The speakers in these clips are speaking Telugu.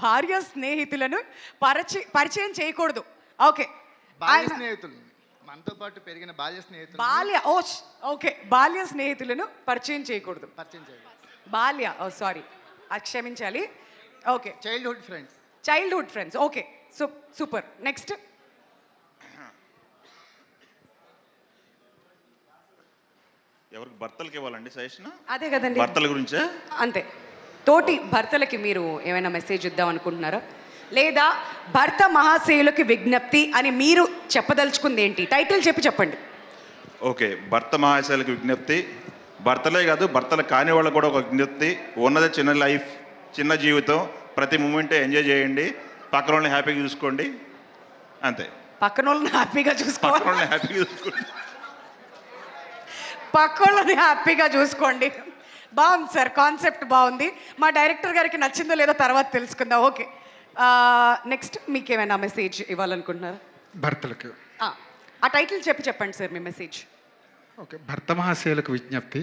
భార్య స్నేహితులను పరిచయం చేయకూడదు. ఓకే, బాల్య స్నేహితులు, మనతో పాటు పెరిగిన బాల్య స్నేహితులు, ఓకే, బాల్య స్నేహితులను పరిచయం చేయకూడదు. పరిచయం చేయాలి. సారీ, అది క్షమించాలి. Okay, childhood friends. Okay, super. Next. ఎవరికి భర్తలకి ఇవ్వాలండి సజెషన్? అదే కదండి, భర్తల గురించే. అంతే. తోటి భర్తలకి మీరు ఏమైనా మెసేజ్ ఇద్దాం అనుకుంటున్నారా, లేదా భర్త మహాశయులకి విజ్ఞప్తి అని మీరు చెప్పదలుచుకుంది ఏంటి? టైటిల్ చెప్పండి. ఓకే, భర్త మహాశయులకి విజ్ఞప్తి. భర్తలే కాదు, భర్తలు కాని వాళ్ళకు కూడా ఒక విజ్ఞప్తి. ఉన్నదే చిన్న లైఫ్, చిన్న జీవితం. ప్రతి మూమెంటే ఎంజాయ్ చేయండి. పక్కన వాళ్ళని హ్యాపీగా చూసుకోండి. అంతే. పక్కన వాళ్ళని హ్యాపీగా చూసుకోండి. బాగుంది సార్, కాన్సెప్ట్ బాగుంది. మా డైరెక్టర్ గారికి నచ్చిందో లేదో తర్వాత తెలుసుకుందాం. ఓకే, నెక్స్ట్ మీకేమైనా మెసేజ్ ఇవ్వాలనుకుంటున్నారా భర్తలకు? ఆ టైటిల్ చెప్పండి సార్ మీ మెసేజ్. ఓకే, భర్త మహాశయులకు విజ్ఞప్తి.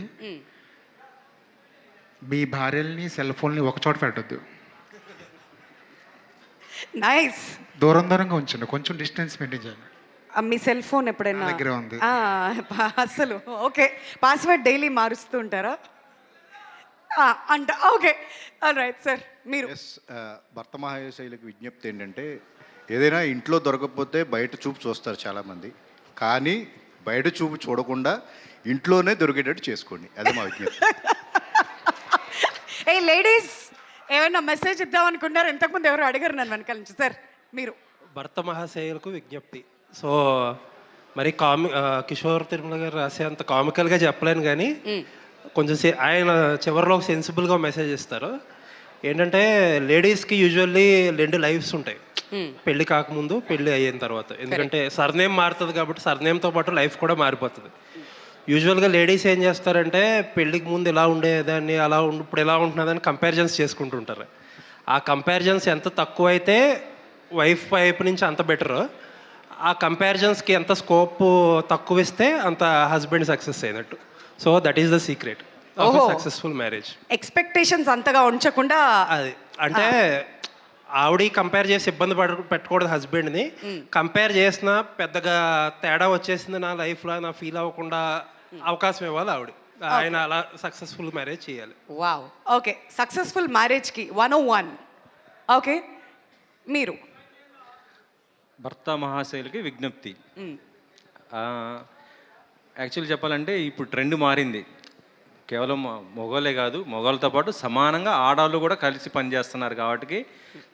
మీ భార్యల్ని సెల్ ఫోన్ని ఒక చోట పెట్టద్దు. నైస్. దూరంగా ఉంచండి, కొంచెం డిస్టెన్స్ మెయింటైన్ చేయండి. మీ సెల్ ఫోన్ ఎప్పుడైనా దగ్గర ఉంది? అసలు ఓకే, పాస్వర్డ్ డైలీ మారుస్తూ ఉంటారా అంట? Okay, right sir. మీరు? భర్త మహాశయులకు విజ్ఞప్తి ఏంటంటే, ఏదైనా ఇంట్లో దొరకకపోతే బయట చూపు చూస్తారు చాలామంది, కానీ బయట చూపు చూడకుండా ఇంట్లోనే దొరికేటట్టు చేసుకోండి. అదే మా విజ్ఞప్తి. ఏ లేడీస్, ఏమైనా మెసేజ్ ఇద్దాం అనుకున్నారు? ఇంతకుముందు ఎవరు అడిగారు నన్ను వెనకాల నుంచి. సార్ మీరు? భర్త మహాశయులకు విజ్ఞప్తి. సో మరి కిషోర్ తిరుమల గారు రాసేంత కామికల్గా చెప్పలేను, కానీ కొంచెం ఆయన చివరిలో ఒక సెన్సిబుల్గా మెసేజ్ ఇస్తారు. ఏంటంటే లేడీస్కి యూజువల్లీ 2 లైఫ్స్ ఉంటాయి, పెళ్ళి కాకముందు, పెళ్ళి అయిన తర్వాత. ఎందుకంటే సర్నేమ్ మారుతుంది కాబట్టి సర్నేమ్తో పాటు లైఫ్ కూడా మారిపోతుంది. యూజువల్గా లేడీస్ ఏం చేస్తారంటే, పెళ్ళికి ముందు ఇలా ఉండేదాన్ని, ఇప్పుడు ఎలా ఉంటున్నదని కంపారిజన్స్ చేసుకుంటుంటారు. ఆ కంపారిజన్స్ ఎంత తక్కువ అయితే వైఫ్ వైపు నుంచి అంత బెటర్. ఆ కంపారిజన్స్కి ఎంత స్కోప్ తక్కువ ఇస్తే అంత హస్బెండ్ సక్సెస్ అయినట్టు. So that is the secret of successful marriage. Expectations అంతగా ఉంచకుండా, అది అంటే ఆవిడ కంపేర్ చేసి ఇబ్బంది పెట్టకూడదు హస్బెండ్ని. కంపేర్ చేసినా పెద్దగా తేడా వచ్చేసింది నా లైఫ్లో నా ఫీల్ అవ్వకుండా అవకాశం ఇవ్వాలి ఆవిడ. ఆయన అలా సక్సెస్ఫుల్ మ్యారేజ్ చేయాలి. వావ్. ఓకే, సక్సెస్ఫుల్ మ్యారేజ్కి 101. ఓకే, మీరు? భర్త మహాశయులకి విజ్ఞప్తి. యాక్చువల్లీ చెప్పాలంటే ఇప్పుడు ట్రెండ్ మారింది. కేవలం మగవాళ్ళే కాదు, మగవాళ్ళతో పాటు సమానంగా ఆడవాళ్ళు కూడా కలిసి పనిచేస్తున్నారు. కాబట్టి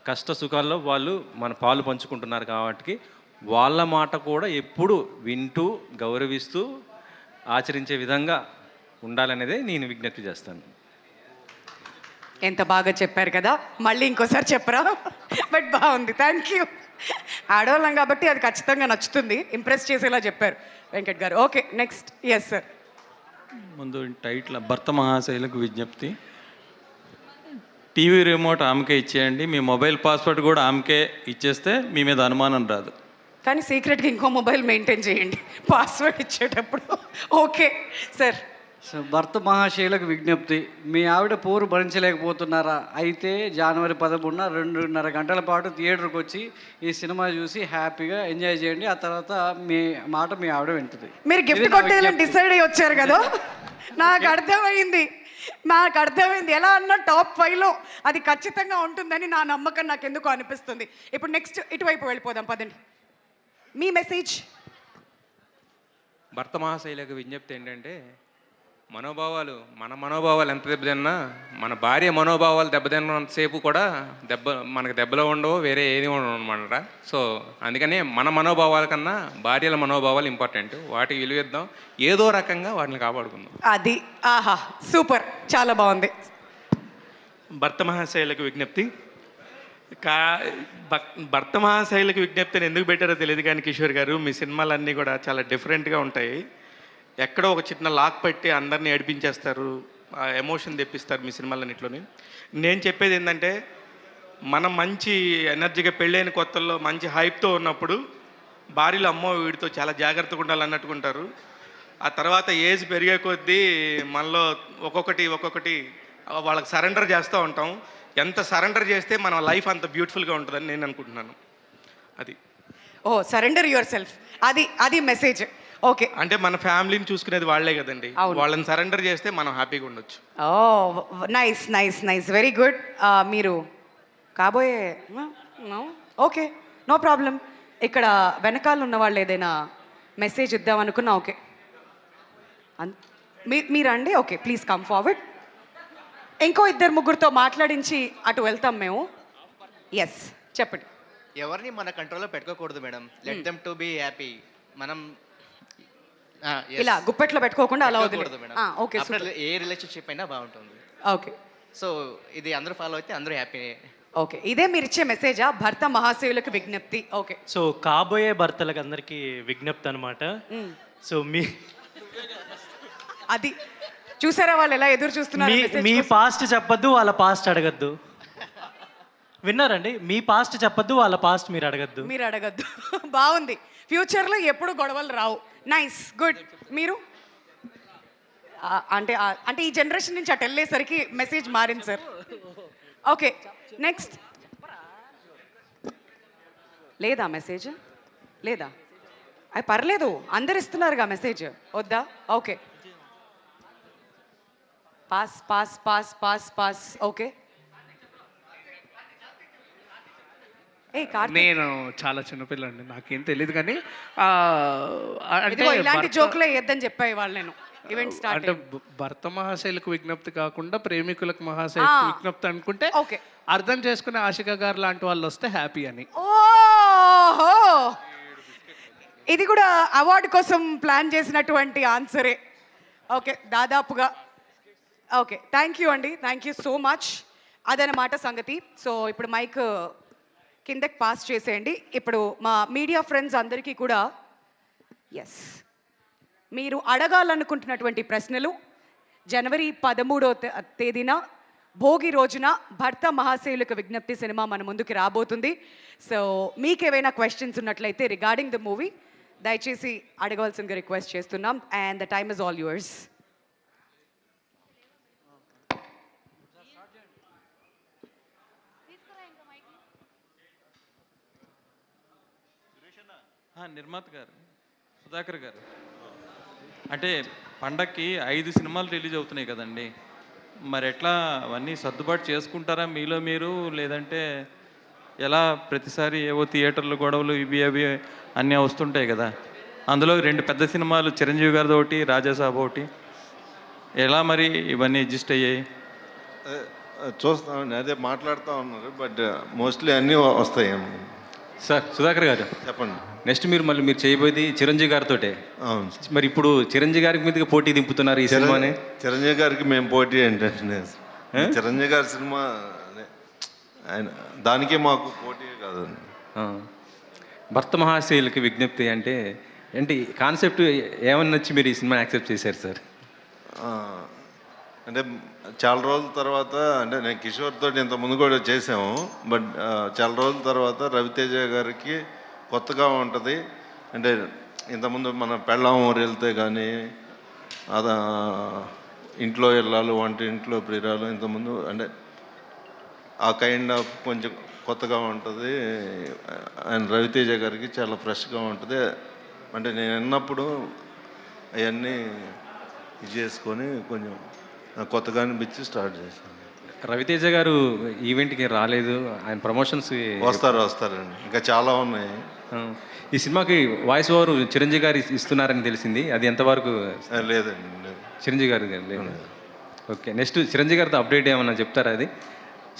కష్ట సుఖాల్లో వాళ్ళు మన పాలు పంచుకుంటున్నారు. కాబట్టి వాళ్ళ మాట కూడా ఎప్పుడు వింటూ గౌరవిస్తూ ఆచరించే విధంగా ఉండాలనేదే నేను విజ్ఞప్తి చేస్తాను. ఎంత బాగా చెప్పారు కదా, మళ్ళీ ఇంకోసారి చెప్పరా? బట్ బాగుంది, థ్యాంక్ యూ. ఆడవాళ్ళం కాబట్టి అది ఖచ్చితంగా నచ్చుతుంది, ఇంప్రెస్ చేసేలా చెప్పారు వెంకట్ గారు. Okay, next. Yes sir. ముందు టైటిల్ భర్త మహాశైలకు విజ్ఞప్తి. టీవీ రిమోట్ ఆమెకే ఇచ్చేయండి, మీ మొబైల్ పాస్వర్డ్ కూడా ఆమెకే ఇచ్చేస్తే మీ మీద అనుమానం రాదు. కానీ సీక్రెట్గా ఇంకో మొబైల్ మెయింటైన్ చేయండి పాస్వర్డ్ ఇచ్చేటప్పుడు. Okay sir. సో భర్త మహాశయులకు విజ్ఞప్తి. మీ ఆవిడ పోరు భరించలేకపోతున్నారా? అయితే జనవరి 13న 2.5 గంటల పాటు థియేటర్కి వచ్చి ఈ సినిమా చూసి హ్యాపీగా ఎంజాయ్ చేయండి. ఆ తర్వాత మీ మాట మీ ఆవిడ వింటుంది. మీరు గిఫ్ట్ కొట్టేయాలని డిసైడ్ అయ్యి వచ్చారు కదా, నాకు అర్థమైంది. ఎలా అన్నా టాప్ 5లో అది ఖచ్చితంగా ఉంటుందని నా నమ్మకం నాకు ఎందుకు అనిపిస్తుంది. ఇప్పుడు నెక్స్ట్ ఇటువైపు వెళ్ళిపోదాం, పదండి. మీ మెసేజ్? భర్త మహాశైలకు విజ్ఞప్తి ఏంటంటే, మన మనోభావాలు ఎంత దెబ్బతిన్నా, మన భార్య మనోభావాలు దెబ్బతిన్నంతసేపు కూడా మనకు దెబ్బలో ఉండవు, వేరే ఏది ఉండవు అనమాట. సో అందుకనే మన మనోభావాల కన్నా భార్యల మనోభావాలు ఇంపార్టెంట్. వాటికి విలువిద్దాం, ఏదో రకంగా వాటిని కాపాడుకుందాం. అది ఆహా, సూపర్, చాలా బాగుంది. భర్త మహాశైలకు విజ్ఞప్తి. భర్త మహాశైలకు విజ్ఞప్తిని ఎందుకు పెట్టారో తెలియదు, కానీ కిషోర్ గారు మీ సినిమాలన్నీ కూడా చాలా డిఫరెంట్గా ఉంటాయి. ఎక్కడో ఒక చిన్న లాక్ పెట్టి అందరినీ ఏడిపించేస్తారు, ఎమోషన్ తెప్పిస్తారు మీ సినిమాలన్నింటిలోని. నేను చెప్పేది ఏంటంటే, మనం మంచి ఎనర్జీగా పెళ్ళైన కొత్తల్లో మంచి హైప్తో ఉన్నప్పుడు భార్యలు అమ్మో వీడితో చాలా జాగ్రత్తగా ఉండాలన్నట్టుకుంటారు. ఆ తర్వాత ఏజ్ పెరిగే కొద్దీ మనలో ఒక్కొక్కటి వాళ్ళకి సరెండర్ చేస్తూ ఉంటాం. ఎంత సరెండర్ చేస్తే మన లైఫ్ అంత బ్యూటిఫుల్గా ఉంటుందని నేను అనుకుంటున్నాను. అది ఓ సరెండర్ యువర్ సెల్ఫ్, అది మెసేజ్. ఓకే, అంటే మన ఫ్యామిలీని చూసుకునేది వాళ్ళే కదండి, అవును. వాళ్ళని సరెండర్ చేస్తే మనం హ్యాపీగా ఉండొచ్చు. Oh nice nice nice, very good. మీరు కాబోయే ఓకే, నో ప్రాబ్లం. ఇక్కడ వెనకాల ఉన్న వాళ్ళు ఏదైనా మెసేజ్ ఇద్దామనుకున్నా ఓకే, మీరండి. Okay, please come forward. ఇంకో ఇద్దరు ముగ్గురితో మాట్లాడించి అటు వెళ్తాం మేము. ఎస్, చెప్పండి. ఎవరిని మన కంట్రోల్లో పెట్టుకోకూడదు madam. Let them to be happy. మనం ఇలా గుప్పెట్లో పెట్టుకోకుండా అలా పెట్టుకోకూడదు మేడం. ఓకే, After ఏ రిలేషన్షిప్ అయినా బాగుంటుంది. ఓకే. సో ఇది అందరూ ఫాలో అయితే అందరూ హ్యాపీ. ఓకే, ఇదే మీరు ఇచ్చే మెసేజా? భర్త మహాశయులకు విజ్ఞప్తి. ఓకే, సో కాబోయే భర్తలకు అందరికీ విజ్ఞప్తి అనమాట. సో అది చూసారా వాళ్ళు ఎలా ఎదురు చూస్తున్నారు message మీ కోసం? పాస్ట్ చెప్పొద్దు, వాళ్ళ పాస్ట్ అడగద్దు. విన్నారండి? మీ పాస్ట్ చెప్పొద్దు, వాళ్ళ పాస్ట్ మీరు అడగద్దు. మీరు అడగద్దు. బాగుంది. ఫ్యూచర్లో ఎప్పుడు గొడవలు రావు. Nice, good. మీరు అంటే ఈ జనరేషన్ నుంచి అటు వెళ్ళేసరికి మెసేజ్ మారింది సార్. Okay, next. లేదా మెసేజ్ లేదా? అది పర్లేదు, అందరు ఇస్తున్నారుగా మెసేజ్. వద్దా? Okay, pass pass pass pass pass. Okay, నేను చాలా చిన్నపిల్లండి, నాకేం తెలియదు. కానీ అంటే ఇలాంటి జోక్లే వేద్దని చెప్పాయి వాళ్ళు. నేను ఈవెంట్ స్టార్ట్ అంటే భర్త మహాశైలకు విజ్ఞప్తి కాకుండా ప్రేమికులకు మహాశైలకు విజ్ఞప్తి అనుకుంటే ఓకే, అర్థం చేసుకునే ఆశిక గారు లాంటి వాళ్ళు వస్తే హ్యాపీ అని. ఓహో, ఇది కూడా అవార్డు కోసం ప్లాన్ చేసినటువంటి ఆన్సరే. ఓకే, దాదాపుగా. ఓకే, థ్యాంక్ యూ అండి, థ్యాంక్ యూ సో మచ్. అదనమాట సంగతి. సో ఇప్పుడు మైక్ కిందకి పాస్ చేసేయండి. ఇప్పుడు మా మీడియా ఫ్రెండ్స్ అందరికీ కూడా ఎస్, మీరు అడగాలనుకుంటున్నటువంటి ప్రశ్నలు జనవరి 13వ తేదీన భోగి రోజున భర్త మహాశయులకు విజ్ఞప్తి సినిమా మన ముందుకు రాబోతుంది. సో మీకేమైనా క్వశ్చన్స్ ఉన్నట్లయితే రిగార్డింగ్ ద మూవీ దయచేసి అడగవలసిందిగా రిక్వెస్ట్ చేస్తున్నాం. And the time is all yours. నిర్మాత గారు, సుధాకర్ గారు, అంటే పండక్కి 5 సినిమాలు రిలీజ్ అవుతున్నాయి కదండి, మరి ఎట్లా అవన్నీ సర్దుబాటు చేసుకుంటారా మీలో మీరు, లేదంటే ఎలా? ప్రతిసారి ఏవో థియేటర్లు గొడవలు ఇవి అవి అన్నీ వస్తుంటాయి కదా, అందులో 2 పెద్ద సినిమాలు చిరంజీవి గారిది ఒకటి, రాజాసాబ్ ఒకటి, ఎలా మరి ఇవన్నీ అడ్జస్ట్ అయ్యాయి? చూస్తామండి, అదే మాట్లాడుతూ ఉన్నారు. బట్ మోస్ట్లీ అన్నీ వస్తాయి. సార్ సుధాకర్ గారు చెప్పండి. నెక్స్ట్ మీరు చేయబోయేది చిరంజీవి గారితో. అవును, మరి ఇప్పుడు చిరంజీవి గారి మీదకి పోటీ దింపుతున్నారు ఈ సినిమాని. చిరంజీవి గారికి మేము పోటీ ఏంటంటే చిరంజీవి గారి సినిమా ఆయన, దానికే మాకు పోటీ కాదండి. భర్త మహాశయులకి విజ్ఞప్తి అంటే ఏంటి కాన్సెప్ట్? ఏమని నచ్చి మీరు ఈ సినిమా యాక్సెప్ట్ చేశారు సార్? అంటే చాలా రోజుల తర్వాత, అంటే నేను కిషోర్ తోటి ఇంత ముందు కూడా చేసాము, బట్ చాలా రోజుల తర్వాత రవితేజ గారికి కొత్తగా ఉంటుంది. అంటే ఇంతకుముందు మన పెళ్ళాం ఊరు వెళ్తే కానీ అదా ఇంట్లో వెళ్ళాలి, ఇంట్లో ప్రియురాలు, ఇంతకుముందు అంటే ఆ కైండ్ ఆఫ్ కొంచెం కొత్తగా ఉంటుంది. అండ్ రవితేజ గారికి చాలా ఫ్రెష్గా ఉంటుంది. అంటే నేను విన్నప్పుడు అవన్నీ ఇది చేసుకొని కొంచెం కొత్తగా అనిపించి స్టార్ట్ చేశాను. రవితేజ గారు ఈవెంట్కి రాలేదు, ఆయన ప్రమోషన్స్ వస్తారండి, ఇంకా చాలా ఉన్నాయి. ఈ సినిమాకి వాయిస్ ఓవర్ చిరంజీవి గారు ఇస్తున్నారని తెలిసింది, అది ఎంతవరకు? లేదండి, లేదు. చిరంజీవి గారు లేదు. ఓకే, నెక్స్ట్ చిరంజీవి గారితో అప్డేట్ ఏమన్నా చెప్తారా? అది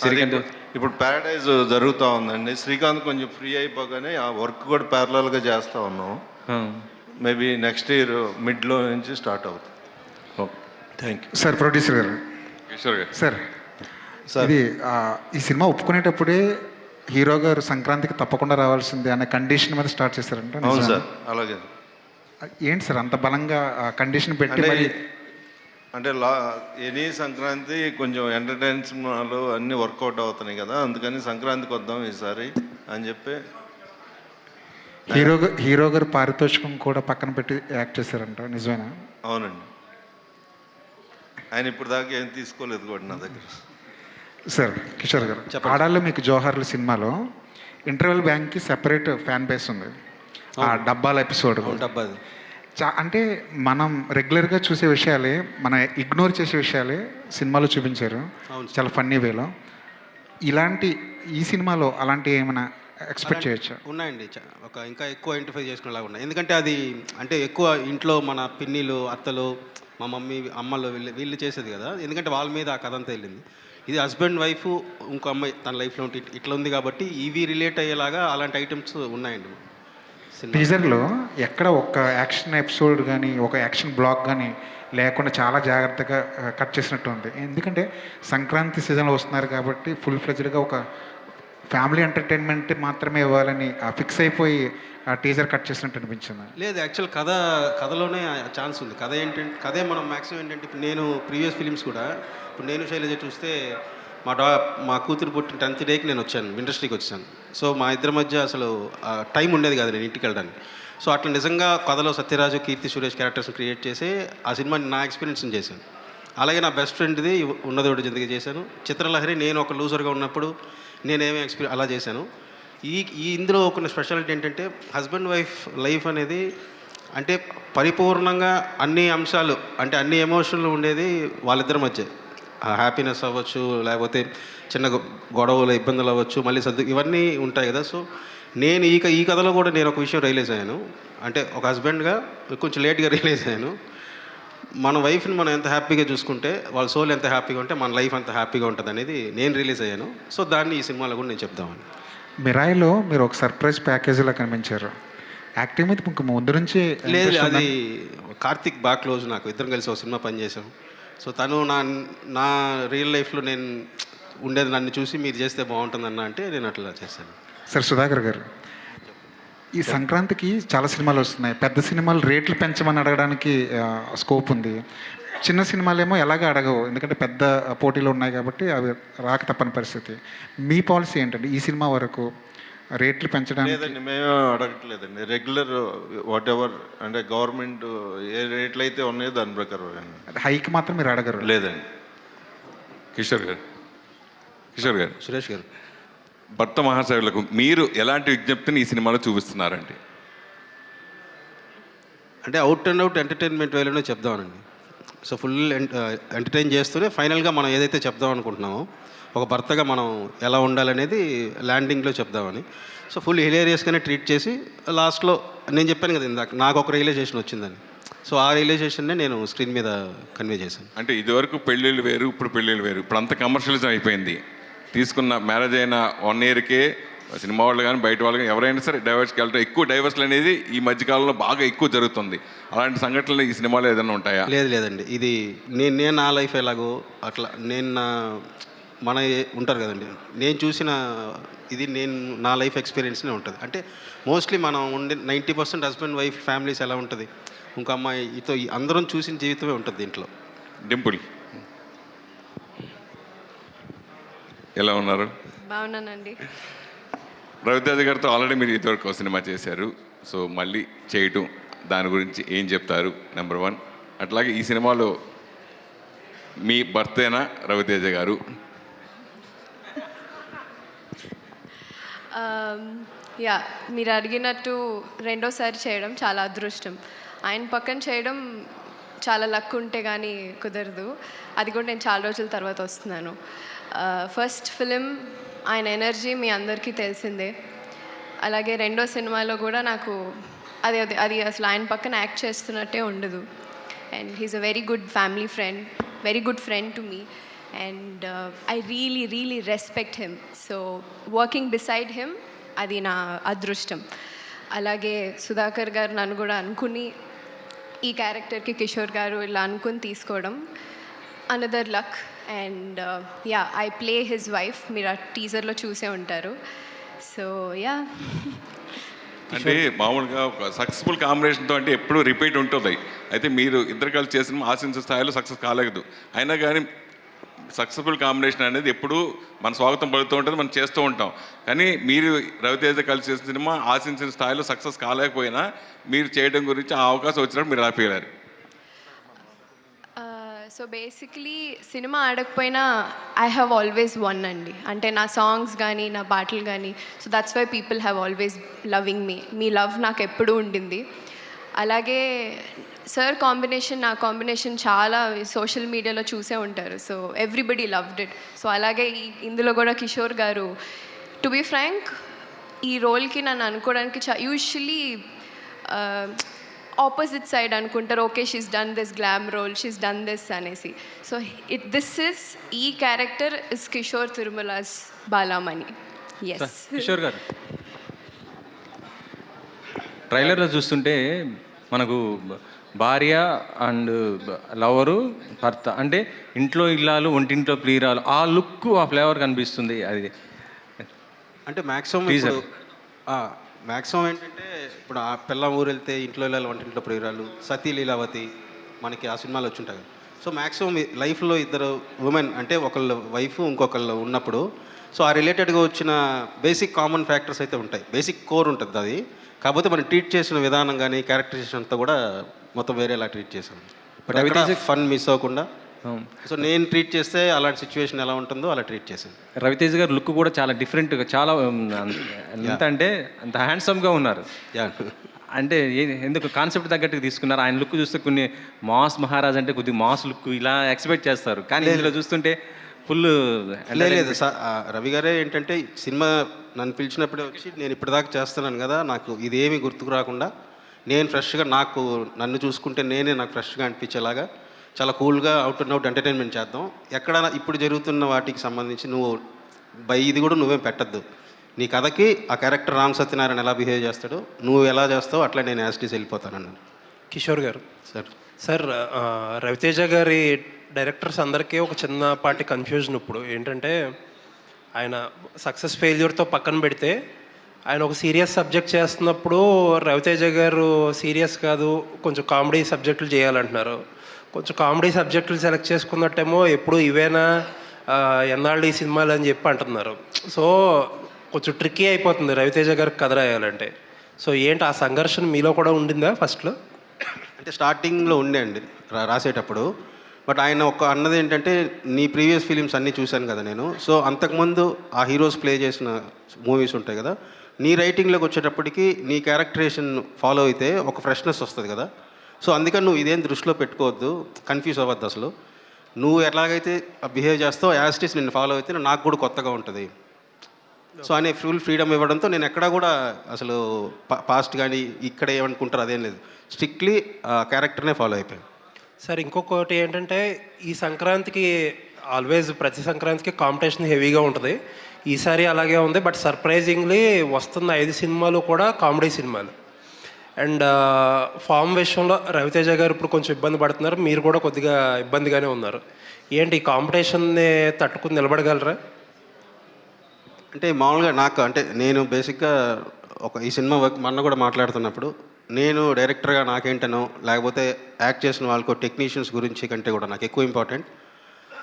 శ్రీకాంత్ ఇప్పుడు ప్యారడైజ్ జరుగుతూ ఉందండి. శ్రీకాంత్ కొంచెం ఫ్రీ అయిపోగానే ఆ వర్క్ కూడా ప్యారలల్గా చేస్తూ ఉన్నాం. మేబీ నెక్స్ట్ ఇయర్ మిడ్లో నుంచి స్టార్ట్ అవుతుంది. Thank you sir. ప్రొడ్యూసర్ గారు, కిషోర్ గారు సార్, ఇది ఈ సినిమా ఒప్పుకునేటప్పుడే హీరో గారు సంక్రాంతికి తప్పకుండా రావాల్సిందే అనే కండిషన్ మీద స్టార్ట్ చేశారంట. అవును సార్, అలాగే. ఏంటి సార్ అంత బలంగా కండిషన్ పెట్టి? అంటే ఎనీ సంక్రాంతి కొంచెం ఎంటర్టైన్మెంట్లు అన్నీ వర్కౌట్ అవుతున్నాయి కదా, అందుకని సంక్రాంతికి వద్దాం ఈసారి అని చెప్పి హీరో గారు పారితోషికం కూడా పక్కన పెట్టి యాక్ట్ చేశారంట, నిజమేనా? అవునండి, ఆయన ఇప్పుడు దాకా ఏం తీసుకోలేదు కూడా నా దగ్గర. సార్ కిషోర్ గారు, ఆడాల్లో మీకు జోహార్లు సినిమాలో ఇంటర్వెల్ బ్యాంక్కి సెపరేట్ ఫ్యాన్ బేస్ ఉంది. ఆ డబ్బాల ఎపిసోడ్ అంటే మనం రెగ్యులర్గా చూసే విషయాలే, మనం ఇగ్నోర్ చేసే విషయాలే సినిమాలో చూపించారు చాలా ఫన్నీ వేలో. ఇలాంటి ఈ సినిమాలో అలాంటి ఏమైనా ఎక్స్పెక్ట్ చేయొచ్చు? ఉన్నాయండి, ఇంకా ఎక్కువ ఐడెంటిఫై చేసుకునేలాగా ఉన్నాయి. ఎందుకంటే అది అంటే ఎక్కువ ఇంట్లో మన పిన్నిలు, అత్తలు, మా మమ్మీ, అమ్మలు వీళ్ళు చేసేది కదా. ఎందుకంటే వాళ్ళ మీద ఆ కథ అంతా వెళ్ళింది. ఇది హస్బెండ్ వైఫ్, ఇంకో అమ్మాయి తన లైఫ్లో ఉంటే ఇట్లా ఉంది కాబట్టి ఇవి రిలేట్ అయ్యేలాగా అలాంటి ఐటమ్స్ ఉన్నాయండి. టీజర్లో ఎక్కడ ఒక యాక్షన్ ఎపిసోడ్ కానీ ఒక యాక్షన్ బ్లాక్ కానీ లేకుండా చాలా జాగ్రత్తగా కట్ చేసినట్టు ఉంది. ఎందుకంటే సంక్రాంతి సీజన్లో వస్తున్నారు కాబట్టి ఫుల్ ఫ్లెజ్డ్గా ఒక ఫ్యామిలీ ఎంటర్టైన్మెంట్ మాత్రమే ఇవ్వాలని ఫిక్స్ అయిపోయి ఆ టీజర్ కట్ చేసినట్టు అనిపించింది. లేదు, యాక్చువల్ కథలోనే ఛాన్స్ ఉంది. కథే మనం మ్యాక్సిమం ఏంటంటే, ఇప్పుడు నేను ప్రీవియస్ ఫిలిమ్స్ కూడా, ఇప్పుడు నేను శైలజ చూస్తే మా కూతురు పుట్టిన 10th డేకి నేను వచ్చాను, ఇండస్ట్రీకి వచ్చాను. సో మా ఇద్దరి మధ్య అసలు టైం ఉండేది కాదు నేను ఇంటికి వెళ్ళడానికి. సో అట్లా నిజంగా కథలో సత్యరాజు, కీర్తి సురేష్ క్యారెక్టర్స్ క్రియేట్ చేసి ఆ సినిమాని నా ఎక్స్పీరియన్స్ని చేశాను. అలాగే నా బెస్ట్ ఫ్రెండ్ది ఉన్నదోడు జిందగీ చేశాను. చిత్రలహరి నేను ఒక లూజర్గా ఉన్నప్పుడు నేనేమీ అలా చేశాను. ఇందులో ఒక స్పెషాలిటీ ఏంటంటే, హస్బెండ్ వైఫ్ లైఫ్ అనేది అంటే పరిపూర్ణంగా అన్ని అంశాలు, అంటే అన్ని ఎమోషన్లు ఉండేది వాళ్ళిద్దరి మధ్య. హ్యాపీనెస్ అవ్వచ్చు, లేకపోతే చిన్న గొడవలు, ఇబ్బందులు అవ్వచ్చు, మళ్ళీ ఇవన్నీ ఉంటాయి కదా. సో నేను ఈ కథలో కూడా నేను ఒక విషయం రియలైజ్ అయ్యాను. అంటే ఒక హస్బెండ్గా కొంచెం లేట్గా రియలైజ్ అయ్యాను. మన వైఫ్ని మనం ఎంత హ్యాపీగా చూసుకుంటే, వాళ్ళ సోల్ ఎంత హ్యాపీగా ఉంటే మన లైఫ్ అంత హ్యాపీగా ఉంటుంది అనేది నేను రియలైజ్ అయ్యాను. సో దాన్ని ఈ సినిమాలో కూడా నేను చెప్దామని. మిరాయిలో మీరు ఒక సర్ప్రైజ్ ప్యాకేజీలో కనిపించారు. యాక్టింగ్ మీద మీకు ముందు నుంచి లేదు, అది కార్తిక్ బాగా క్లోజ్, నాకు ఇద్దరం కలిసి ఒక సినిమా పనిచేసాం. సో తను నా రియల్ లైఫ్లో నేను ఉండేది నన్ను చూసి మీరు చేస్తే బాగుంటుందన్న అంటే నేను అట్లా చేశాను. సార్ సుధాకర్ గారు, ఈ సంక్రాంతికి చాలా సినిమాలు వస్తున్నాయి. పెద్ద సినిమాలు రేట్లు పెంచమని అడగడానికి స్కోప్ ఉంది. చిన్న సినిమాలేమో ఎలాగ అడగవు, ఎందుకంటే పెద్ద పోటీలు ఉన్నాయి కాబట్టి అవి రాక తప్పని పరిస్థితి. మీ పాలసీ ఏంటండి ఈ సినిమా వరకు రేట్లు పెంచడానికి? లేదండి, మేము అడగట్లేదండి. రెగ్యులర్ వాట్ ఎవర్ అంటే గవర్నమెంట్ ఏ రేట్లు అయితే ఉన్నాయో దాని ప్రకారం. హైక్ మాత్రం మీరు అడగరు? లేదండి. కిషోర్ గారు, సురేష్ గారు, భర్త మహాశయులకు మీరు ఎలాంటి విజ్ఞప్తిని ఈ సినిమాలో చూపిస్తున్నారండి? అంటే అవుట్ అండ్ అవుట్ ఎంటర్టైన్మెంట్ వేలోనే చెప్దామనండి. సో ఫుల్ ఎంటర్టైన్ చేస్తూనే ఫైనల్గా మనం ఏదైతే చెప్దాం అనుకుంటున్నామో, ఒక భర్తగా మనం ఎలా ఉండాలనేది ల్యాండింగ్లో చెప్దామని. సో ఫుల్ హిలేరియస్గానే ట్రీట్ చేసి లాస్ట్లో నేను చెప్పాను కదా ఇందాక, నాకు ఒక రియలైజేషన్ వచ్చిందని. సో ఆ రియలైజేషన్నే నేను స్క్రీన్ మీద కన్వే చేశాను. అంటే ఇదివరకు పెళ్ళిళ్ళు వేరు, ఇప్పుడు పెళ్ళిళ్ళు వేరు. ఇప్పుడు అంత కమర్షియలిజం అయిపోయింది. తీసుకున్న మ్యారేజ్ అయిన 1 ఇయర్కే సినిమా వాళ్ళు కానీ బయట వాళ్ళు కానీ ఎవరైనా సరే డైవర్స్కి వెళ్తారు. ఎక్కువ డైవర్స్లు అనేది ఈ మధ్యకాలంలో బాగా ఎక్కువ జరుగుతుంది. అలాంటి సంఘటనలు ఈ సినిమాలో ఏదైనా ఉంటాయా? లేదండి, ఇది నేను నా లైఫ్ ఎలాగో అట్లా నేను మన ఉంటారు కదండి, నేను చూసిన ఇది నా లైఫ్ ఎక్స్పీరియన్స్నే ఉంటుంది. అంటే మోస్ట్లీ మనం ఉండే 90% హస్బెండ్ వైఫ్ ఫ్యామిలీస్ ఎలా ఉంటుంది, ఇంకో అమ్మాయితో అందరం చూసిన జీవితమే ఉంటుంది దీంట్లో. డింపుల్ ఎలా ఉన్నారు? బాగున్నానండి. రవితేజ గారితో ఆల్రెడీ మీరు ఇదివరకు సినిమా చేశారు. సో మళ్ళీ చేయటం దాని గురించి ఏం చెప్తారు? నెంబర్ 1. అట్లాగే ఈ సినిమాలో మీ భర్తేనా రవితేజ గారు? యా, మీరు అడిగినట్టు రెండోసారి చేయడం చాలా అదృష్టం. ఆయన పక్కన చేయడం చాలా లక్ ఉంటే కానీ కుదరదు. అది కూడా నేను చాలా రోజుల తర్వాత వస్తున్నాను. ఫస్ట్ ఫిలిం ఆయన ఎనర్జీ మీ అందరికీ తెలిసిందే. అలాగే రెండో సినిమాలో కూడా నాకు అది అసలు ఆయన పక్కన యాక్ట్ చేస్తున్నట్టే ఉండదు. And he's a very good family friend, very good friend to me. And I really respect him. So working beside him అది నా అదృష్టం. అలాగే సుధాకర్ గారు నన్ను కూడా అనుకుని ఈ క్యారెక్టర్కి కిషోర్ గారు ఇలా అనుకుని తీసుకోవడం another luck. And yeah, I play his wife. మీరు ఆ టీజర్లో చూసే ఉంటారు. సో యా, అంటే మామూలుగా ఒక సక్సెస్ఫుల్ కాంబినేషన్తో అంటే ఎప్పుడు రిపీట్ ఉంటుంది. అయితే మీరు ఇద్దరు కలిసి చేసిన ఆశించిన స్థాయిలో సక్సెస్ కాలేదు. అయినా కానీ సక్సెస్ఫుల్ కాంబినేషన్ అనేది ఎప్పుడు మన స్వాగతం పడుతూ ఉంటుంది, మనం చేస్తూ ఉంటాం. కానీ మీరు రవితేజ కలిసి చేసిన సినిమా ఆశించిన స్థాయిలో సక్సెస్ కాలేకపోయినా మీరు చేయడం గురించి ఆ అవకాశం వచ్చినప్పుడు మీరు హ్యాపీ అయ్యారు. సో బేసిక్లీ సినిమా ఆడకపోయినా ఐ హ్యావ్ ఆల్వేస్ వన్ అండి. అంటే నా సాంగ్స్ కానీ నా పాటలు కానీ. So that's why people have always loving me. మీ లవ్ నాకు ఎప్పుడూ ఉండింది. అలాగే సార్ కాంబినేషన్, నా కాంబినేషన్ చాలా సోషల్ మీడియాలో చూసే ఉంటారు. So everybody loved it. So అలాగే ఇందులో కూడా కిషోర్ గారు, టు బీ ఫ్రాంక్, ఈ రోల్కి నన్ను అనుకోవడానికి యూజువల్లీ ఆపోజిట్ సైడ్ అనుకుంటారు. Okay, she's done this glam role, she's done this అనేసి. సో ఈ character is Kishore Tirumala's Balamani. Yes Kishore garu, ట్రైలర్లో చూస్తుంటే మనకు భార్య అండ్ లవరు, భర్త, అంటే ఇంట్లో ఇల్లాలు ఒంటింట్లో ప్రియురాలు, ఆ లుక్, ఆ ఫ్లేవర్ కనిపిస్తుంది. అది అంటే మ్యాక్సిమం ఏంటంటే ఇప్పుడు ఆ పిల్ల ఊరు వెళ్తే ఇంట్లో ఇల్లాలు వంటింట్లో ప్రియురాలు, సతీ లీలావతి మనకి ఆ సినిమాలు వచ్చి ఉంటాయి. సో మ్యాక్సిమం లైఫ్లో ఇద్దరు ఉమెన్ అంటే ఒకళ్ళు వైఫ్ ఇంకొకళ్ళు ఉన్నప్పుడు సో ఆ రిలేటెడ్గా వచ్చిన బేసిక్ కామన్ ఫ్యాక్టర్స్ అయితే ఉంటాయి. బేసిక్ కోర్ ఉంటుంది అది. కాకపోతే మనం ట్రీట్ చేసిన విధానం కానీ క్యారెక్టరైజేషన్ అంతా కూడా మొత్తం వేరేలా ట్రీట్ చేసాం. బట్ రవితేజ ఫన్ మిస్ అవ్వకుండా సో నేను ట్రీట్ చేస్తే అలాంటి సిచ్యువేషన్ ఎలా ఉంటుందో అలా ట్రీట్ చేశాను. రవితేజ గారు లుక్ కూడా చాలా డిఫరెంట్గా, చాలా ఎంత అంటే అంత హ్యాండ్సమ్గా ఉన్నారు. అంటే ఎందుకు కాన్సెప్ట్ తగ్గట్టుగా తీసుకున్నారు. ఆయన లుక్ చూస్తే కొన్ని మాస్ మహారాజ్ అంటే కొద్దిగా మాస్ లుక్ ఇలా ఎక్స్పెక్ట్ చేస్తారు, కానీ ఇందులో చూస్తుంటే ఫుల్ లేదు. రవి గారే ఏంటంటే సినిమా నన్ను పిలిచినప్పుడే వచ్చి నేను ఇప్పటిదాకా చేస్తున్నాను కదా, నాకు ఇదేమీ గుర్తుకు రాకుండా నేను ఫ్రెష్గా నన్ను చూసుకుంటే నాకు ఫ్రెష్గా అనిపించేలాగా చాలా కూల్గా అవుట్ అండ్ అవుట్ ఎంటర్టైన్మెంట్ చేద్దాం. ఎక్కడ ఇప్పుడు జరుగుతున్న వాటికి సంబంధించి నువ్వు ఇది కూడా నువ్వేం పెట్టద్దు. నీ కథకి ఆ క్యారెక్టర్ రామ్ సత్యనారాయణ ఎలా బిహేవ్ చేస్తాడో నువ్వు ఎలా చేస్తావో అట్లా నేను యాస్టీస్ వెళ్ళిపోతానన్నాను. కిషోర్ గారు సార్ రవితేజ గారి డైరెక్టర్స్ అందరికీ ఒక చిన్నపాటి కన్ఫ్యూజన్ ఇప్పుడు ఏంటంటే, ఆయన సక్సెస్ ఫెయిల్యూర్తో పక్కన పెడితే ఆయన ఒక సీరియస్ సబ్జెక్ట్ చేస్తున్నప్పుడు రవితేజ గారు సీరియస్ కాదు, కొంచెం కామెడీ సబ్జెక్టులు చేయాలంటున్నారు. కొంచెం కామెడీ సబ్జెక్టులు సెలెక్ట్ చేసుకున్నట్టేమో ఎప్పుడు ఇవేనా ఎన్నాళ్ళు ఈ సినిమాలు అని చెప్పి అంటున్నారు. సో కొంచెం ట్రిక్కీ అయిపోతుంది రవితేజ గారికి కథ రాయాలంటే. సో ఏంటి ఆ సంఘర్షణ మీలో కూడా ఉండిందా ఫస్ట్లో? అంటే స్టార్టింగ్లో ఉండే అండి రాసేటప్పుడు. బట్ ఆయన అన్నది ఏంటంటే, నీ ప్రీవియస్ ఫిలిమ్స్ అన్నీ చూశాను కదా నేను. సో అంతకుముందు ఆ హీరోస్ ప్లే చేసిన మూవీస్ ఉంటాయి కదా, నీ రైటింగ్లోకి వచ్చేటప్పటికి నీ క్యారెక్టరేషన్ ఫాలో అయితే ఒక ఫ్రెష్నెస్ వస్తుంది కదా. సో అందుకని నువ్వు ఇదేం దృష్టిలో పెట్టుకోవద్దు, కన్ఫ్యూజ్ అవ్వద్దు. అసలు నువ్వు ఎలాగైతే బిహేవ్ చేస్తావు యాస్టీస్ నిన్ను ఫాలో అయితే నాకు కూడా కొత్తగా ఉంటుంది. సో అనే ఫుల్ ఫ్రీడమ్ ఇవ్వడంతో నేను ఎక్కడా కూడా అసలు పాస్ట్ కానీ ఇక్కడ ఏమనుకుంటారు అదేం లేదు, స్ట్రిక్ట్లీ క్యారెక్టర్నే ఫాలో అయిపోయాను. సార్ ఇంకొకటి ఏంటంటే, ఈ సంక్రాంతికి ఆల్వేస్ ప్రతి సంక్రాంతికి కాంపిటీషన్ హెవీగా ఉంటుంది. ఈసారి అలాగే ఉంది. బట్ సర్ప్రైజింగ్లీ వస్తున్న 5 సినిమాలు కూడా కామెడీ సినిమాలు. అండ్ ఫామ్ విషయంలో రవితేజ గారు ఇప్పుడు కొంచెం ఇబ్బంది పడుతున్నారు, మీరు కూడా కొద్దిగా ఇబ్బందిగానే ఉన్నారు. ఏంటి ఈ కాంపిటీషన్ని తట్టుకుని నిలబడగలరా? అంటే మామూలుగా నేను బేసిక్గా ఈ సినిమా వర్క్ మొన్న కూడా మాట్లాడుతున్నప్పుడు నేను డైరెక్టర్గా నాకేంటనో లేకపోతే యాక్ట్ చేసిన వాళ్ళకు టెక్నీషియన్స్ గురించి కంటే కూడా నాకు ఎక్కువ ఇంపార్టెంట్.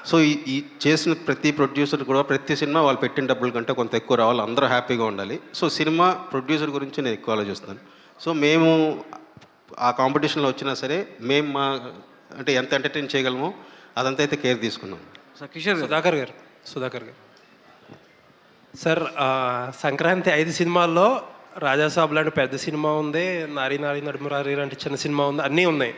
సో ఈ చేసిన ప్రతి ప్రొడ్యూసర్ కూడా ప్రతి సినిమా వాళ్ళు పెట్టిన డబ్బుల కంటే కొంత ఎక్కువ రావాలి, అందరూ హ్యాపీగా ఉండాలి. సో సినిమా ప్రొడ్యూసర్ గురించి నేను ఎక్కువ ఆలోచిస్తాను. సో మేము ఆ కాంపిటీషన్లో వచ్చినా సరే మేము అంటే ఎంత ఎంటర్టైన్ చేయగలమో అదంతా అయితే కేర్ తీసుకున్నాం. సుధాకర్ గారు సార్, సంక్రాంతి 5 సినిమాల్లో రాజాసాబ్ లాంటి పెద్ద సినిమా ఉంది, నారీ నారీ నడుమురారి లాంటి చిన్న సినిమా ఉంది, అన్నీ ఉన్నాయి.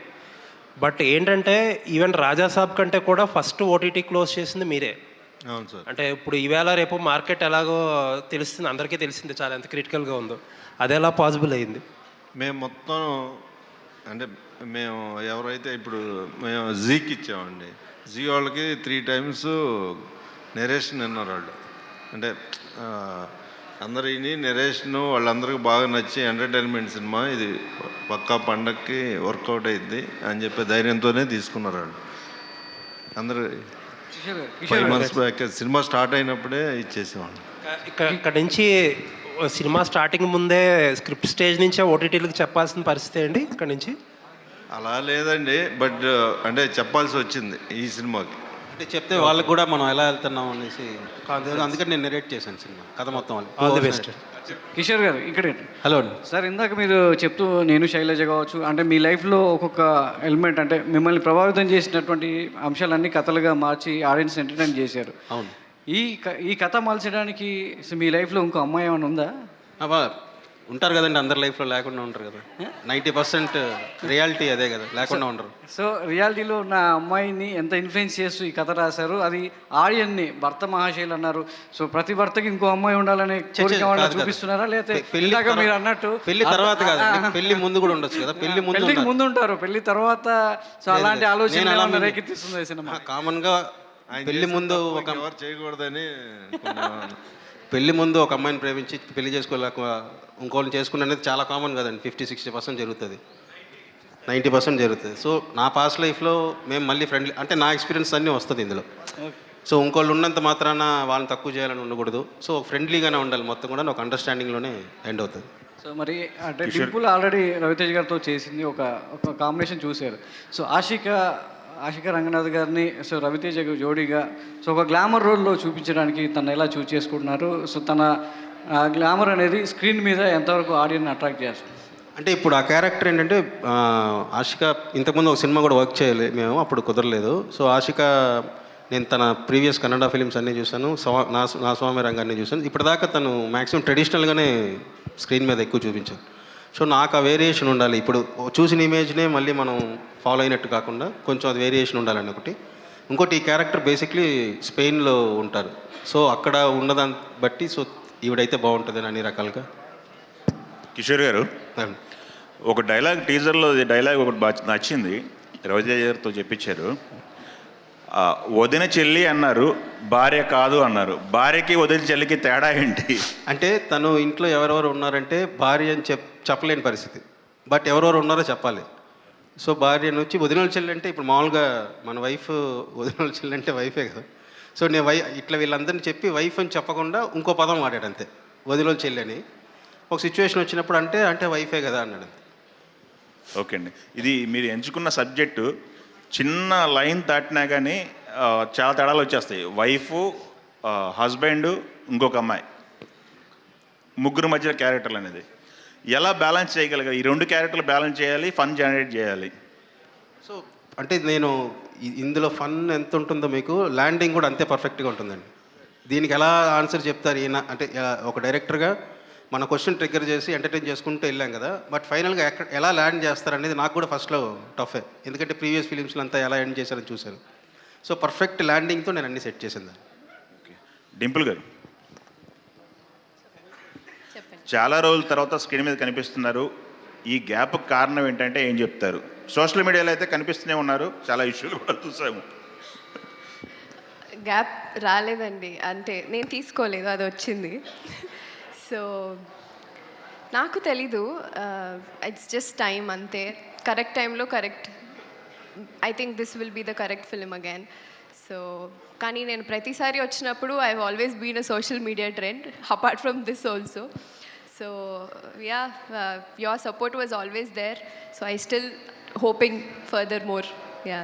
బట్ ఏంటంటే ఈవెన్ రాజాసాబ్ కంటే కూడా ఫస్ట్ ఓటీటీ క్లోజ్ చేసింది మీరే. అవును సార్. అంటే ఇప్పుడు ఈవేళ రేపు మార్కెట్ ఎలాగో తెలుస్తుంది, అందరికీ తెలిసింది చాలా ఎంత క్రిటికల్గా ఉందో. అది ఎలా పాసిబుల్ అయ్యింది? మేము మొత్తం అంటే మేము ఎవరైతే ఇప్పుడు మేము జీకి ఇచ్చామండి, జీ వాళ్ళకి 3 times నెరేషన్ విన్నారు వాళ్ళు. అంటే అందరినీ నెరేషను వాళ్ళందరికీ బాగా నచ్చి ఎంటర్టైన్మెంట్ సినిమా ఇది పక్కా పండక్కి వర్కౌట్ అయింది అని చెప్పి ధైర్యంతోనే తీసుకున్నారు వాళ్ళు. అందరూ 5 months బ్యాక్ సినిమా స్టార్ట్ అయినప్పుడే ఇచ్చేసేవాళ్ళు. ఇక్కడ నుంచి సినిమా స్టార్టింగ్ ముందే స్క్రిప్ట్ స్టేజ్ నుంచే ఓటీటీలకు చెప్పాల్సిన పరిస్థితి అండి ఇక్కడ నుంచి? అలా లేదండి, బట్ అంటే చెప్పాల్సి వచ్చింది ఈ సినిమాకి. అంటే చెప్తే వాళ్ళకి కూడా మనం ఎలా వెళ్తున్నాం అనేసి అందుకని నేను నెరేట్ చేశాను సినిమా కథ మొత్తం. All the best. Kishore garu ఇక్కడ హలో అండి. సార్ ఇందాక మీరు చెప్తూ నేను శైలజ కావచ్చు అంటే మీ లైఫ్లో ఒక్కొక్క ఎలిమెంట్ అంటే మిమ్మల్ని ప్రభావితం చేసినటువంటి అంశాలన్నీ కథలుగా మార్చి ఆడియన్స్ ఎంటర్టైన్ చేశారు. అవును. ఈ కథ మలచడానికి మీ లైఫ్లో ఇంకో అమ్మాయి ఏమైనా ఉందా? ఉంటారు కదండి, అందరి లైఫ్లో లేకుండా ఉంటారు కదా. 90% రియాలిటీ అదే కదా, లేకుండా ఉండరు. సో రియాలిటీలో ఉన్న అమ్మాయిని ఎంత ఇన్ఫ్లుయెన్స్ చేస్తూ ఈ కథ రాశారు, అది ఆడియన్ని భర్త మహాశైలు అన్నారు. సో ప్రతి భర్తకి ఇంకో అమ్మాయి ఉండాలనే కోరిక వాళ్ళ చూపిస్తున్నారా, లేకపోతే మీరు అన్నట్టు పెళ్లి తర్వాత కాదు, పెళ్లి ముందు కూడా ఉండొచ్చు కదా. పెళ్లికి ముందు ఉంటారు, పెళ్లి తర్వాత సో అలాంటి ఆలోచన రేకెత్తిస్తుంది సినిమా. కామన్గా పెళ్లి ముందు ఒక చేయకూడదని పెళ్లి ముందు ఒక అమ్మాయిని ప్రేమించి పెళ్లి చేసుకోలేక ఇంకోళ్ళని చేసుకుని అనేది చాలా కామన్ కదండి. 50-60% జరుగుతుంది, 90% జరుగుతుంది. సో నా పాస్ట్ లైఫ్లో మేము మళ్ళీ ఫ్రెండ్లీ అంటే నా ఎక్స్పీరియన్స్ అన్నీ వస్తుంది ఇందులో. సో ఇంకోళ్ళు ఉన్నంత మాత్రాన వాళ్ళని తక్కువ చేయాలని ఉండకూడదు. సో ఫ్రెండ్లీగానే ఉండాలి, మొత్తం కూడా ఒక అండర్స్టాండింగ్లోనే ఎండ్ అవుతుంది. సో మరి అంటే డింపుల్ ఆల్రెడీ రవితేజ్ గారితో చేసింది ఒక కాంబినేషన్ చూశారు. సో ఆశిక రంగనాథ్ గారిని సో రవితేజ జోడీగా సో ఒక గ్లామర్ రోల్లో చూపించడానికి తను ఎలా చూస్ చేసుకుంటున్నారు, సో తన గ్లామర్ అనేది స్క్రీన్ మీద ఎంతవరకు ఆడియన్స్ అట్రాక్ట్ చేస్తుంది? అంటే ఇప్పుడు ఆ క్యారెక్టర్ ఏంటంటే ఆశిక ఇంతకుముందు ఒక సినిమా కూడా వర్క్ చేయాలి మేము, అప్పుడు కుదరలేదు. సో ఆశిక నేను తన ప్రీవియస్ కన్నడ ఫిలిమ్స్ అన్నీ చూశాను, నా స్వామి రంగాన్ని చూశాను. ఇప్పటిదాకా తను మ్యాక్సిమం ట్రెడిషనల్గానే స్క్రీన్ మీద ఎక్కువ చూపించాను. సో నాకు ఆ వేరియేషన్ ఉండాలి. ఇప్పుడు చూసిన ఇమేజ్నే మళ్ళీ మనం ఫాలో అయినట్టు కాకుండా కొంచెం అది వేరియేషన్ ఉండాలని ఒకటి. ఇంకోటి ఈ క్యారెక్టర్ బేసిక్లీ స్పెయిన్లో ఉంటారు. సో అక్కడ ఉన్నదాన్ని బట్టి సో ఈవిడైతే బాగుంటుంది అన్ని రకాలుగా. కిషోర్ గారు, ఒక డైలాగ్ టీజర్లో డైలాగ్ ఒకటి బాగా నచ్చింది, రవితేజ గారితో చెప్పించారు. వదిన చెల్లి అన్నారు, భార్య కాదు అన్నారు. భార్యకి వదిన చెల్లికి తేడా ఏంటి? అంటే తను ఇంట్లో ఎవరెవరు ఉన్నారంటే భార్య అని చెప్పలేని పరిస్థితి, బట్ ఎవరెవరు ఉన్నారో చెప్పాలి. సో భార్య నుంచి వదినల చెల్లి అంటే ఇప్పుడు మామూలుగా మన వైఫ్ వదినల చెల్లి అంటే వైఫే కదా. సో నేను ఇట్లా వీళ్ళందరినీ చెప్పి వైఫ్ అని చెప్పకుండా ఇంకో పదం వాడాడు అంతే, వదినల చెల్లి అని. ఒక సిచ్యువేషన్ వచ్చినప్పుడు అంటే వైఫే కదా అన్నాడు. ఓకే అండి, ఇది మీరు ఎంచుకున్న సబ్జెక్టు చిన్న లైన్ దాటినా కానీ చాలా తేడాలు వచ్చేస్తాయి. వైఫు, హస్బెండ్, ఇంకొక అమ్మాయి, ముగ్గురు మధ్య క్యారెక్టర్లు అనేది ఎలా బ్యాలెన్స్ చేయగలిగారు? ఈ రెండు క్యారెక్టర్లు బ్యాలెన్స్ చేయాలి, ఫన్ జనరేట్ చేయాలి. సో అంటే నేను ఇందులో ఫన్ ఎంత ఉంటుందో మీకు ల్యాండింగ్ కూడా అంతే పర్ఫెక్ట్గా ఉంటుందండి. దీనికి ఎలా ఆన్సర్ చెప్తారు ఈయన అంటే ఒక డైరెక్టర్గా మన క్వశ్చన్ ట్రిగ్గర్ చేసి ఎంటర్టైన్ చేసుకుంటూ వెళ్ళాం కదా, బట్ ఫైనల్గా ఎలా ల్యాండ్ చేస్తారనేది నాకు కూడా ఫస్ట్లో టఫే, ఎందుకంటే ప్రీవియస్ ఫిలిమ్స్లో అంతా ఎలా ఎండ్ చేశారని చూశాను. సో పర్ఫెక్ట్ ల్యాండింగ్తో నేను అన్ని సెట్ చేసింది. డింపుల్ గారు, చాలా రోజుల తర్వాత స్క్రీన్ మీద కనిపిస్తున్నారు. ఈ గ్యాప్ కారణం ఏంటంటే ఏం చెప్తారు? సోషల్ మీడియాలో అయితే కనిపిస్తూనే ఉన్నారు, చాలా ఇష్యూలు కూడా చూసాము. గ్యాప్ రాలేదండి, అంటే నేను తీసుకోలేదు, అది వచ్చింది. సో నాకు తెలీదు, ఇట్స్ జస్ట్ టైం అంతే. కరెక్ట్ టైంలో correct, I think this will be the correct film again. So కానీ నేను ప్రతిసారి వచ్చినప్పుడు I have always been a social media trend apart from this also. So yeah, your support was always there. So I still hoping further more. Yeah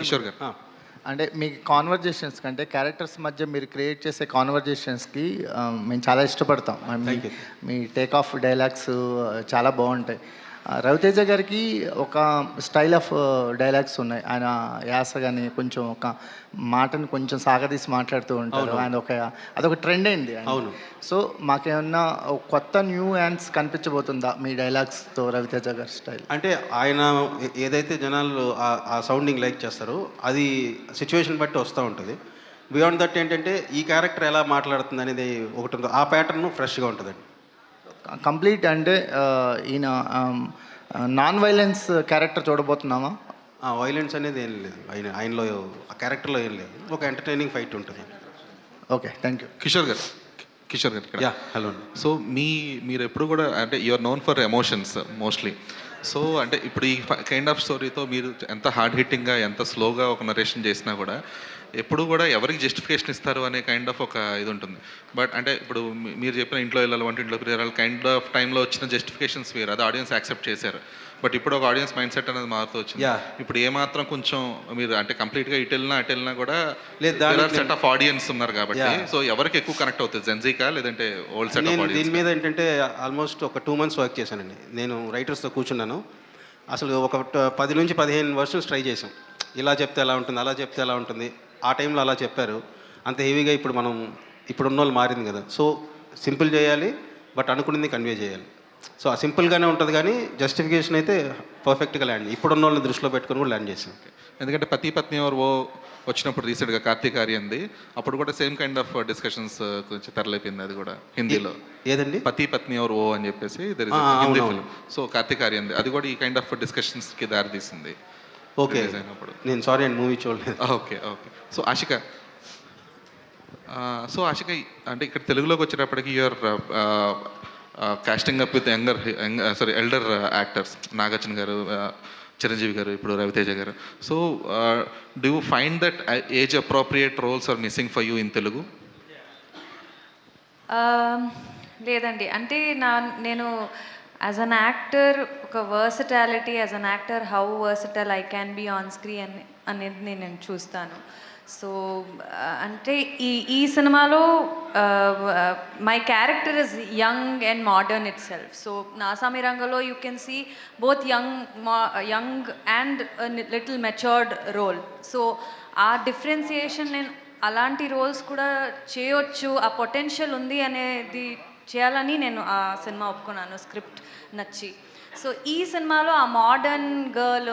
Kishore గారు, అంటే మీ కాన్వర్జేషన్స్ కంటే క్యారెక్టర్స్ మధ్య మీరు క్రియేట్ చేసే కాన్వర్జేషన్స్కి మేము చాలా ఇష్టపడతాం. మీ టేక్ ఆఫ్ డైలాగ్స్ చాలా బాగుంటాయి. రవితేజ గారికి ఒక స్టైల్ ఆఫ్ డైలాగ్స్ ఉన్నాయి. ఆయన యాస కానీ కొంచెం ఒక మాటను కొంచెం సాగదీసి మాట్లాడుతూ ఉంటారు. ఆయన అదొక ట్రెండ్ అయింది. అవును. సో మాకేమన్నా కొత్త న్యూ హ్యాండ్స్ కనిపించబోతుందా మీ డైలాగ్స్తో రవితేజ గారి స్టైల్? అంటే ఆయన ఏదైతే జనాలు ఆ సౌండింగ్ లైక్ చేస్తారో అది సిచ్యువేషన్ బట్టి వస్తూ ఉంటుంది. బియాండ్ దట్ ఏంటంటే ఈ క్యారెక్టర్ ఎలా మాట్లాడుతుంది అనేది ఒకటి ఉందో, ఆ ప్యాటర్న్ ఫ్రెష్గా ఉంటుందండి. కంప్లీట్ అంటే ఈయన నాన్ వైలెన్స్ క్యారెక్టర్ చూడబోతున్నామా? వైలెన్స్ అనేది ఏం లేదు ఆయనలో, ఆ క్యారెక్టర్లో ఏం లేదు, ఒక ఎంటర్టైనింగ్ ఫైట్ ఉంటుంది. Okay, thank you. Kishore garu yeah hello. So మీరు ఎప్పుడు కూడా అంటే you are known for emotions mostly. So అంటే ఇప్పుడు ఈ కైండ్ ఆఫ్ స్టోరీతో మీరు ఎంత హార్డ్ హిట్టింగ్గా ఎంత స్లోగా ఒక నరేషన్ చేసినా కూడా ఎప్పుడు కూడా ఎవరికి జస్టిఫికేషన్ ఇస్తారు అనే కైండ్ ఆఫ్ ఒక ఇది ఉంటుంది. బట్ అంటే ఇప్పుడు మీరు చెప్పిన ఇంట్లో వెళ్ళాలి వంటింట్లోకి వెళ్ళాలి కైండ్ ఆఫ్ టైంలో వచ్చిన జస్టిఫికేషన్స్ వేరు, అది ఆడియన్స్ యాక్సెప్ట్ చేశారు. బట్ ఇప్పుడు ఒక ఆడియన్స్ మైండ్ సెట్ అనేది మారుతూ వచ్చింది. ఇప్పుడు ఏమాత్రం కొంచెం మీరు అంటే కంప్లీట్గా ఇటు వెళ్ళినా కూడా సెట్ ఆఫ్ ఆడియన్స్ ఉన్నారు కాబట్టి సో ఎవరికి ఎక్కువ కనెక్ట్ అవుతుంది, జెన్జీకా లేదంటే ఓల్డ్ సెట్ ఆఫ్ నేను ఆడియన్స్? దీని మీద ఏంటంటే ఆల్మోస్ట్ ఒక 2 months వర్క్ చేశానండి. నేను రైటర్స్తో కూర్చున్నాను. అసలు ఒక 10 నుంచి 15 వర్షన్స్ ట్రై చేసాం. ఇలా చెప్తే ఎలా ఉంటుంది, అలా చెప్తే ఎలా ఉంటుంది. ఆ టైంలో అలా చెప్పారు. అంత హెవీగా ఇప్పుడు ఉన్న వాళ్ళు మారింది కదా. సో సింపుల్ చేయాలి, బట్ అనుకున్నది కన్వే చేయాలి. సో ఆ సింపుల్గానే ఉంటుంది కానీ జస్టిఫికేషన్ అయితే పర్ఫెక్ట్గా ల్యాండ్, ఇప్పుడున్న వాళ్ళని దృష్టిలో పెట్టుకుని కూడా ల్యాండ్ చేసాం. ఎందుకంటే పతి పత్ని ఎవరు వచ్చినప్పుడు రీసెంట్గా కార్తీక్ ఆర్యంది, అప్పుడు కూడా సేమ్ కైండ్ ఆఫ్ డిస్కషన్స్ కొంచెం తెరలేపింది. అది కూడా హిందీలో ఏదండి పతి పత్ని ఎవరు అని చెప్పేసి there is Hindi film. So Karthik ఆర్యంది అది కూడా ఈ కైండ్ ఆఫ్ డిస్కషన్స్కి దారి తీసింది. ఓకే, నేను సారీ అండి మూవీ చూడలేదు. ఓకే. సో ఆశిక అంటే ఇక్కడ తెలుగులోకి వచ్చేటప్పటికి you're casting up with elder actors, Nagarjuna గారు, చిరంజీవి గారు, ఇప్పుడు రవితేజ గారు. So do you find that age appropriate roles are missing for you in Telugu? లేదండి, అంటే నేను యాజ్ అన్ యాక్టర్ ఒక versatility, as an actor how versatile I can be on screen అనేది నేను చూస్తాను. సో అంటే ఈ సినిమాలో my character is young and modern it self. So Naa Saami రంగంలో you can see both young and little matured role. So ఆ డిఫరెన్సియేషన్ నేను అలాంటి రోల్స్ కూడా చేయొచ్చు, ఆ పొటెన్షియల్ ఉంది అనేది చేయాలని నేను ఆ సినిమా ఒప్పుకున్నాను, స్క్రిప్ట్ నచ్చి. సో ఈ సినిమాలో ఆ మోడర్న్ గర్ల్,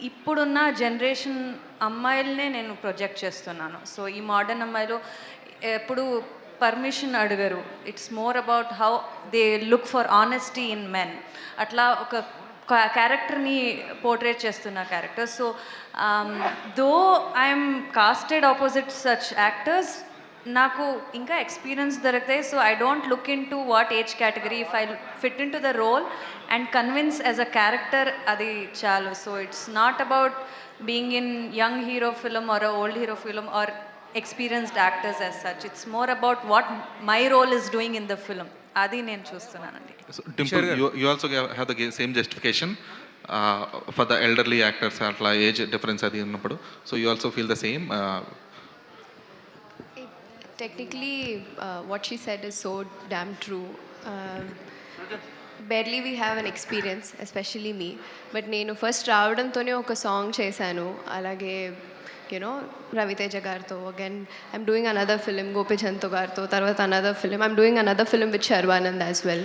ఇప్పుడున్న జనరేషన్ అమ్మాయిలనే నేను ప్రొజెక్ట్ చేస్తున్నాను. సో ఈ మోడర్న్ అమ్మాయిలు ఎప్పుడు పర్మిషన్ అడగరు. It's more about how they look for honesty in men. అట్లా ఒక క్యారెక్టర్ని పోర్ట్రేట్ చేస్తున్న character. So though I'm casted opposite such actors, నాకు ఇంకా ఎక్స్పీరియన్స్ దొరుకుతాయి. So I don't look into what age category, if I fit into the role and convince as a character, అది చాలు. So it's not about being in young hero film or old hero film or experienced actors as such. It's more about what my role is doing in the film, అది నేను చూస్తున్నానండి. Dimple, you also have the same justification for the elderly actors, atla age difference adi unnappudu. So you also feel the same? Technically, what she said is so damn true. Barely we have an experience, especially me. But నేను ఫస్ట్ రావడంతోనే ఒక సాంగ్ చేశాను. అలాగే రవితేజ గారితో, again I'm doing another film గోపిచంద్తో గారితో, తర్వాత another film I'm doing another film with Sharwanand as well.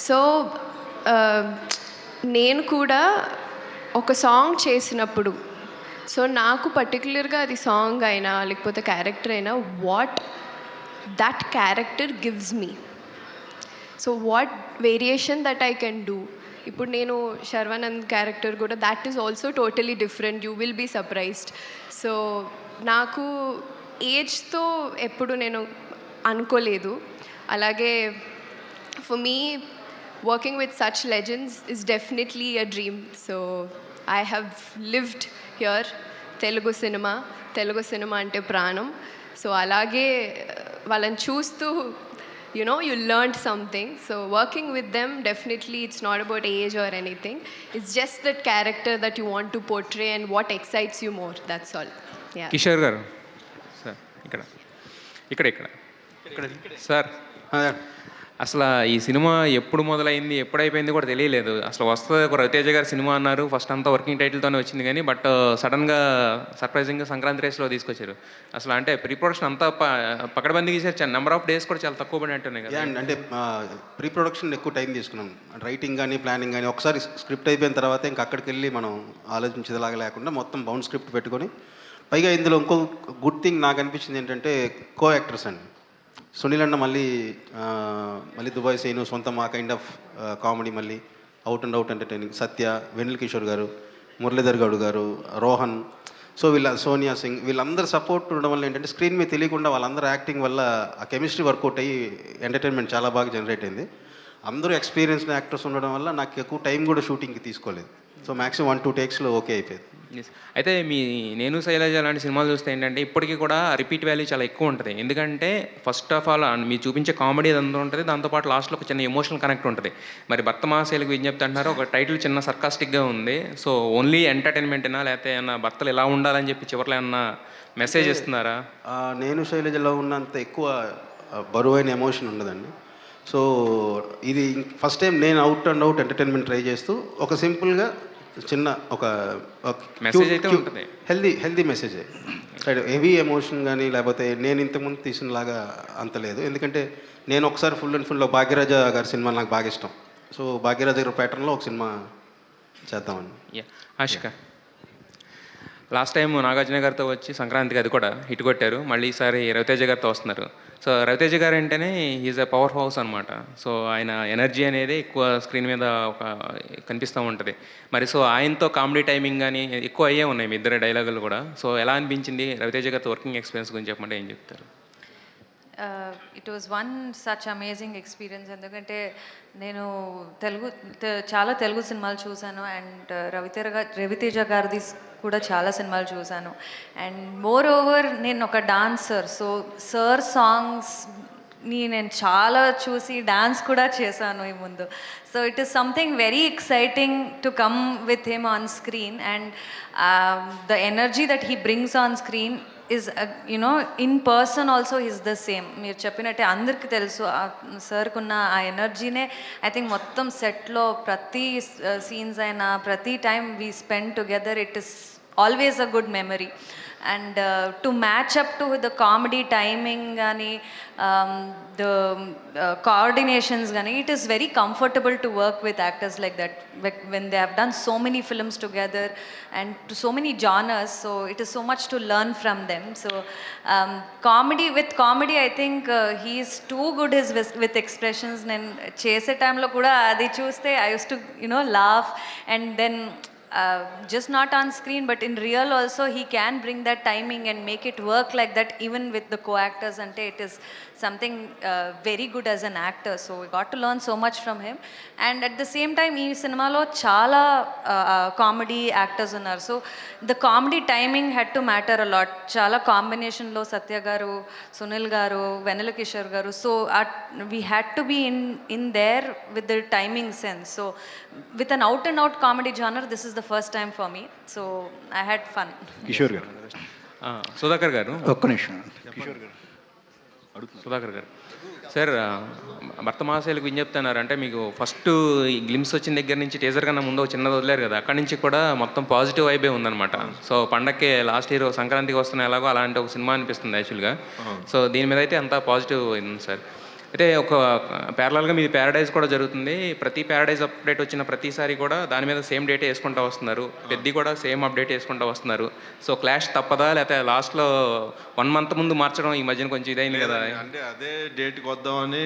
So నేను కూడా ఒక సాంగ్ చేసినప్పుడు, సో నాకు పర్టికులర్గా అది సాంగ్ అయినా లేకపోతే క్యారెక్టర్ అయినా what that character gives me, so what variation that I can do. ఇప్పుడు నేను శర్వానంద్ క్యారెక్టర్ కూడా that is also totally different, you will be surprised. So నాకు ఏజ్తో ఎప్పుడు నేను అనుకోలేదు. అలాగే for me working with such legends is definitely a dream. So I have lived here. Telugu cinema ante pranam. So alage వాళ్ళని చూస్తూ you learned something. So working with them, definitely it's not about age or anything. It's just that character that you want to portray and what excites you more. That's all. Yeah. Kishore గారు సార్, ఇక్కడ సార్, అసలు ఈ సినిమా ఎప్పుడు మొదలైంది ఎప్పుడు అయిపోయింది కూడా తెలియలేదు. అసలు వస్తుంది ఒక రవితేజ గారి సినిమా అన్నారు, ఫస్ట్ అంతా వర్కింగ్ టైటిల్తోనే వచ్చింది కానీ బట్ సడన్గా సర్ప్రైజింగ్గా సంక్రాంతి రేస్లో తీసుకొచ్చారు. అసలు అంటే ప్రీ ప్రొడక్షన్ అంతా పకడ్బందీ చేశారు, నెంబర్ ఆఫ్ డేస్ కూడా చాలా తక్కువ పడినట్టున్నాయి కదా. అంటే ప్రీ ప్రొడక్షన్ ఎక్కువ టైం తీసుకున్నాం, రైటింగ్ కానీ ప్లానింగ్ కానీ. ఒకసారి స్క్రిప్ట్ అయిపోయిన తర్వాత ఇంకా అక్కడికి వెళ్ళి మనం ఆలోచించేలాగా లేకుండా మొత్తం బౌండ్ స్క్రిప్ట్ పెట్టుకొని, పైగా ఇందులో ఇంకో గుడ్ థింగ్ నాకు అనిపించింది ఏంటంటే కో యాక్టర్స్ అండి. సునీల్ అన్న మళ్ళీ దుబాయ్ సీను సొంతం ఆ కైండ్ ఆఫ్ కామెడీ, మళ్ళీ అవుట్ అండ్ అవుట్ ఎంటర్టైనింగ్. సత్య, వెన్నెల కిషోర్ గారు, మురళీధర్ గౌడ్ గారు, రోహన్, సో సోనియా సింగ్, వీళ్ళందరూ సపోర్ట్ ఉండడం వల్ల ఏంటంటే స్క్రీన్ మీద తెలియకుండా వాళ్ళందరూ యాక్టింగ్ వల్ల ఆ కెమిస్ట్రీ వర్కౌట్ అయ్యి ఎంటర్టైన్మెంట్ చాలా బాగా జనరేట్ అయింది. అందరూ ఎక్స్పీరియన్స్డ్ యాక్టర్స్ ఉండడం వల్ల నాకు ఎక్కువ టైం కూడా షూటింగ్కి తీసుకోలేదు. సో మ్యాక్సిమం 1-2 టేక్స్లో ఓకే అయిపోయింది. అయితే మీ నేను శైలజ లాంటి సినిమాలు చూస్తే ఏంటంటే ఇప్పటికీ కూడా రిపీట్ వాల్యూ చాలా ఎక్కువ ఉంటుంది. ఎందుకంటే ఫస్ట్ ఆఫ్ ఆల్ మీరు చూపించే కామెడీ అదంతా ఉంటుంది, దాంతోపాటు లాస్ట్లో ఒక చిన్న ఎమోషనల్ కనెక్ట్ ఉంటుంది. మరి భర్త మహాశైలకు విజ్ఞప్తి అంటున్నారు, ఒక టైటిల్ చిన్న సర్కాస్టిక్గా ఉంది. సో ఓన్లీ ఎంటర్టైన్మెంటేనా, లేకపోతే ఏమన్నా భర్తలు ఎలా ఉండాలని చెప్పి చివరిలో ఏమన్నా మెసేజ్ ఇస్తున్నారా? నేను శైలజలో ఉన్నంత ఎక్కువ బరువైన ఎమోషన్ ఉండదండి. సో ఇది ఫస్ట్ టైం నేను out and out entertainment try చేస్తూ ఒక సింపుల్గా చిన్న ఒక మెసేజ్ అయితే ఉంటుంది, హెల్దీ మెసేజ్. హెవీ ఎమోషన్ కానీ లేకపోతే నేను ఇంతకుముందు తీసినలాగా అంత లేదు. ఎందుకంటే నేను ఒకసారి ఫుల్ అండ్ ఫుల్లో భాగ్యరాజ గారి సినిమా నాకు బాగా ఇష్టం. సో భాగ్యరాజ గారి ప్యాటర్న్లో ఒక సినిమా చేద్దామని. ఆశిక, లాస్ట్ టైం నాగార్జున గారితో వచ్చి సంక్రాంతికి అది కూడా హిట్ కొట్టారు. మళ్ళీ ఈసారి రవితేజ గారితో వస్తున్నారు. సో రవితేజ గారు అంటేనే ఈజ్ ఎ పవర్ హౌస్ అనమాట. సో ఆయన ఎనర్జీ అనేది ఎక్కువ స్క్రీన్ మీద ఒక కనిపిస్తూ ఉంటుంది. మరి సో ఆయనతో కామెడీ టైమింగ్ కానీ ఎక్కువ అయ్యే ఉన్నాయి మీ ఇద్దరు డైలాగులు కూడా. సో ఎలా అనిపించింది రవితేజ గారితో వర్కింగ్ ఎక్స్పీరియన్స్ గురించి చెప్పమంటే ఏం చెప్తారు? It was one such amazing experience. ఎందుకంటే నేను చాలా తెలుగు సినిమాలు చూశాను అండ్ రవితేజ గారిది కూడా చాలా సినిమాలు చూశాను. అండ్ మోర్ ఓవర్ నేను ఒక డాన్సర్. సో సార్ సాంగ్స్ని నేను చాలా చూసి డాన్స్ కూడా చేశాను ఈ ముందు. So it is something very exciting to come with him on screen and the energy that he brings on screen is in person also is the same. మీరు చెప్పినట్టే అందరికీ తెలుసు సార్కున్న ఆ ఎనర్జీనే ఐ థింక్ మొత్తం సెట్లో ప్రతి సీన్స్ అయినా ప్రతి time we spend together it is always a good memory. And to match up to the comedy timing కానీ ద కోఆర్డినేషన్స్ కానీ it is very comfortable to work with actors like that when they have done so many films together and to so many genres. So it is so much to learn from them. So comedy I think he is too good with expressions. Then chese time lo kuda adi chuste I used to laugh and then just not on screen but in real also he can bring that timing and make it work like that even with the co-actors. And it is something very good as an actor. So we got to learn so much from him. And at the same time ee cinema lo chaala comedy actors unnaru. So the comedy timing had to matter a lot. Chaala combination lo Satya garu, Sunil garu, Venula Kishore garu. So we had to be in there with the timing sense. So with an out and out comedy genre this is the first time for me. So I had fun. Kishore గారు, సుధాకర్ గారు ఒక్క నిమిషం. కిషోర్ గారు, సుధాకర్ గారు సార్, భర్త మహాశైలకు విజ్ఞప్తి అన్నారు. అంటే మీకు ఫస్ట్ ఈ గ్లిమ్స్ వచ్చిన దగ్గర నుంచి టీజర్ కన్నా ముందు చిన్నది వదిలేరు కదా, అక్కడి నుంచి కూడా మొత్తం పాజిటివ్ వైబే ఉందన్నమాట. సో పండక్కి లాస్ట్ ఇయర్ సంక్రాంతికి వస్తున్న ఎలాగో అలాంటి ఒక సినిమా అనిపిస్తుంది యాక్చువల్గా. సో దీని మీద అయితే అంతా పాజిటివ్ అయింది సార్. అయితే ఒక ప్యారలల్గా మీది ప్యారడైజ్ కూడా జరుగుతుంది. ప్రతి ప్యారడైజ్ అప్డేట్ వచ్చిన ప్రతిసారి కూడా దాని మీద సేమ్ డేటే వేసుకుంటూ వస్తున్నారు, పెద్ద కూడా సేమ్ అప్డేట్ వేసుకుంటూ వస్తున్నారు. సో క్లాష్ తప్పదా, లేకపోతే లాస్ట్లో 1 month ముందు మార్చడం ఈ మధ్యన కొంచెం ఇదైంది కదా? అంటే అదే డేట్కి వద్దామని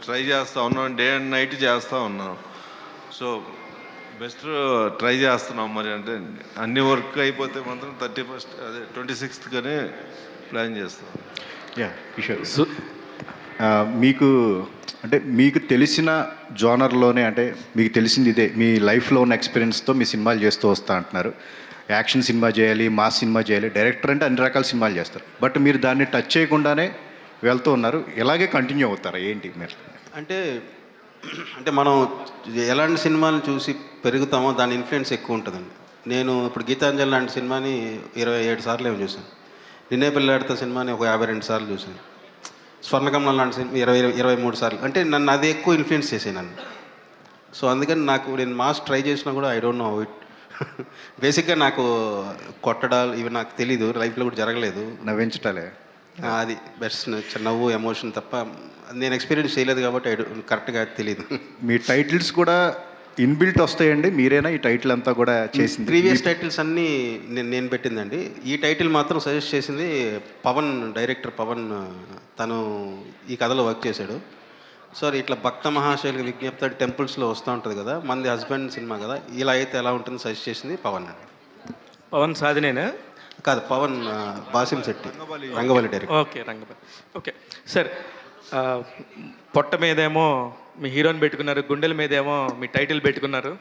ట్రై చేస్తూ ఉన్నాం, డే అండ్ నైట్ చేస్తూ ఉన్నాం. సో బెస్ట్ ట్రై చేస్తున్నాం. మరి అంటే అన్ని వర్క్ అయిపోతే మాత్రం 31st అదే 26th ప్లాన్ చేస్తాం. కిషోర్, మీకు అంటే మీకు తెలిసిన జోనర్లోనే అంటే మీకు తెలిసింది ఇదే, మీ లైఫ్లో ఉన్న ఎక్స్పీరియన్స్తో మీ సినిమాలు చేస్తూ వస్తా అంటున్నారు. యాక్షన్ సినిమా చేయాలి, మాస్ సినిమా చేయాలి, డైరెక్టర్ అంటే అన్ని రకాల సినిమాలు చేస్తారు. బట్ మీరు దాన్ని టచ్ చేయకుండానే వెళ్తూ ఉన్నారు. ఇలాగే కంటిన్యూ అవుతారా ఏంటి మీరు? అంటే మనం ఎలాంటి సినిమాలు చూసి పెరుగుతామో దాని ఇన్ఫ్లుయెన్స్ ఎక్కువ ఉంటుందండి. నేను ఇప్పుడు గీతాంజలి లాంటి సినిమాని 27 సార్లు ఏమో చూశాను. నిన్నే పెళ్ళాడితే సినిమాని ఒక 52 సార్లు చూశాను. స్వర్ణకమలం లాంటి సినిమా 23 సార్లు. అంటే నన్ను అది ఎక్కువ ఇన్ఫ్లుయెన్స్ చేసాను నన్ను. సో అందుకని నేను మాస్ ట్రై చేసినా కూడా ఐ డోంట్ నో ఇట్. బేసిక్గా నాకు కొట్టడాలు ఇవి నాకు తెలీదు, లైఫ్లో కూడా జరగలేదు. నవ్వించటాలే అది బెస్ట్, నవ్వు ఎమోషన్ తప్ప నేను ఎక్స్పీరియన్స్ చేయలేదు కాబట్టి కరెక్ట్గా తెలీదు. మీ టైటిల్స్ కూడా ఇన్బిల్ట్ వస్తాయండి, మీరేనా ఈ టైటిల్ అంతా కూడా చేసింది? ప్రీవియస్ టైటిల్స్ అన్నీ నేను పెట్టిందండి. ఈ టైటిల్ మాత్రం సజెస్ట్ చేసింది పవన్, డైరెక్టర్ పవన్. తను ఈ కథలో వర్క్ చేశాడు. సో ఇట్లా భక్త మహాశైలకు విజ్ఞప్తి టెంపుల్స్లో వస్తూ ఉంటుంది కదా, మనది హస్బెండ్ సినిమా కదా, ఇలా అయితే ఎలా ఉంటుంది సజెస్ట్ చేసింది పవన్ అండి. పవన్ సాధినేనా? కాదు, పవన్ బాసిం శెట్టి, రంగవల్లి డైరెక్టర్. ఓకే, రంగవల్లి. ఓకే సార్, పొట్ట మీదేమో మీ హీరోని పెట్టుకున్నారు, గుండెల మీదేమో మీ టైటిల్ పెట్టుకున్నారు.